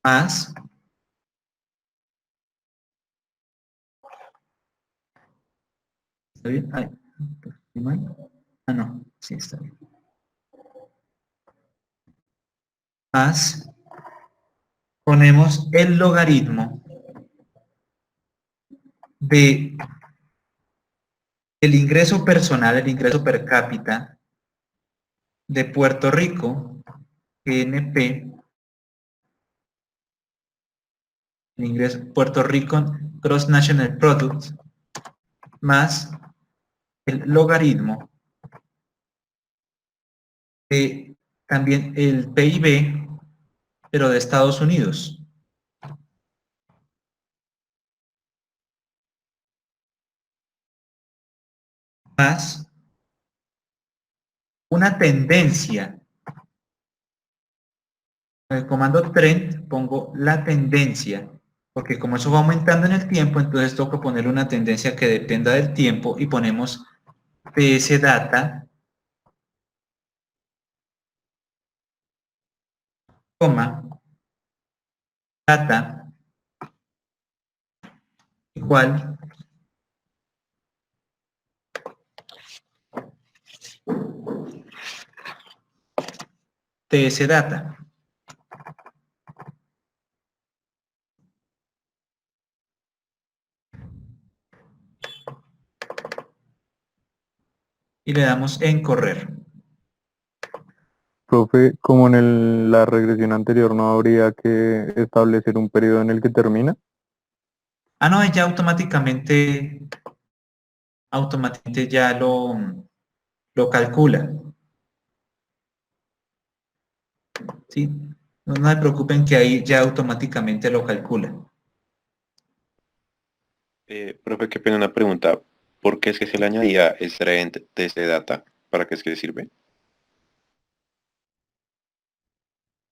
Más ¿está bien? Ay, ¿estoy mal? Ah, no, sí está bien. Más ponemos el logaritmo de el ingreso personal, el ingreso per cápita de Puerto Rico, GNP, el ingreso Puerto Rico Gross National Product, más el logaritmo de también el PIB, pero de Estados Unidos. Más una tendencia. En el comando trend pongo la tendencia, porque como eso va aumentando en el tiempo, entonces toca poner una tendencia que dependa del tiempo y ponemos ps data, coma, data igual ts data. Y le damos en correr. Profe, como en la regresión anterior no habría que establecer un periodo en el que termina. Ah, no, ya automáticamente ya lo calcula. ¿Sí? No, no se preocupen que ahí ya automáticamente lo calcula. Profe, qué pena una pregunta. ¿Por qué es que se le añadía trend desde data? ¿Para qué es que sirve?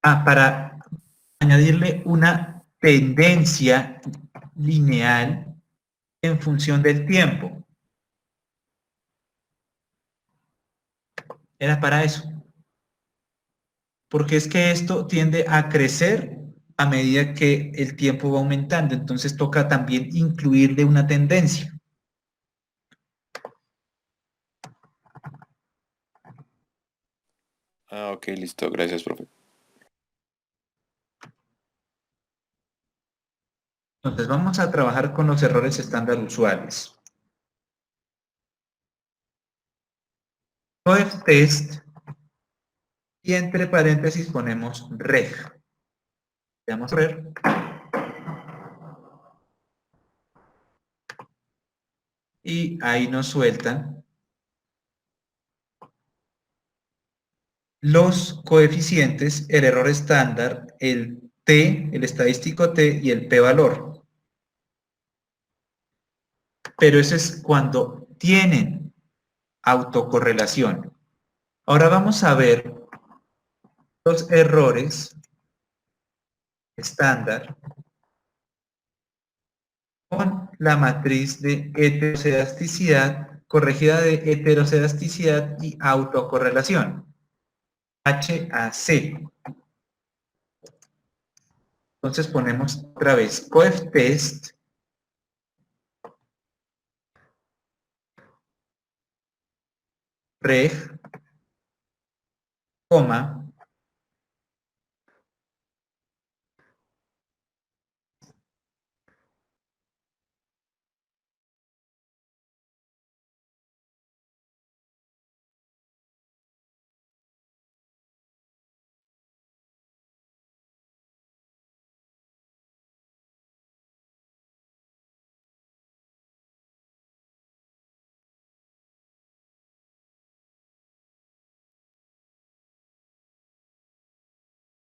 Ah, para añadirle una tendencia lineal en función del tiempo. Era para eso. Porque es que esto tiende a crecer a medida que el tiempo va aumentando. Entonces toca también incluirle una tendencia. Ah, ok, listo. Gracias, profe. Entonces vamos a trabajar con los errores estándar usuales. Coef test y entre paréntesis ponemos reg. Le damos reg. Y ahí nos sueltan los coeficientes, el error estándar, el t, el estadístico t y el p-valor. Pero eso es cuando tienen autocorrelación. Ahora vamos a ver los errores estándar con la matriz de heteroscedasticidad corregida de heteroscedasticidad y autocorrelación. HAC. Entonces ponemos otra vez coeftest reg, coma,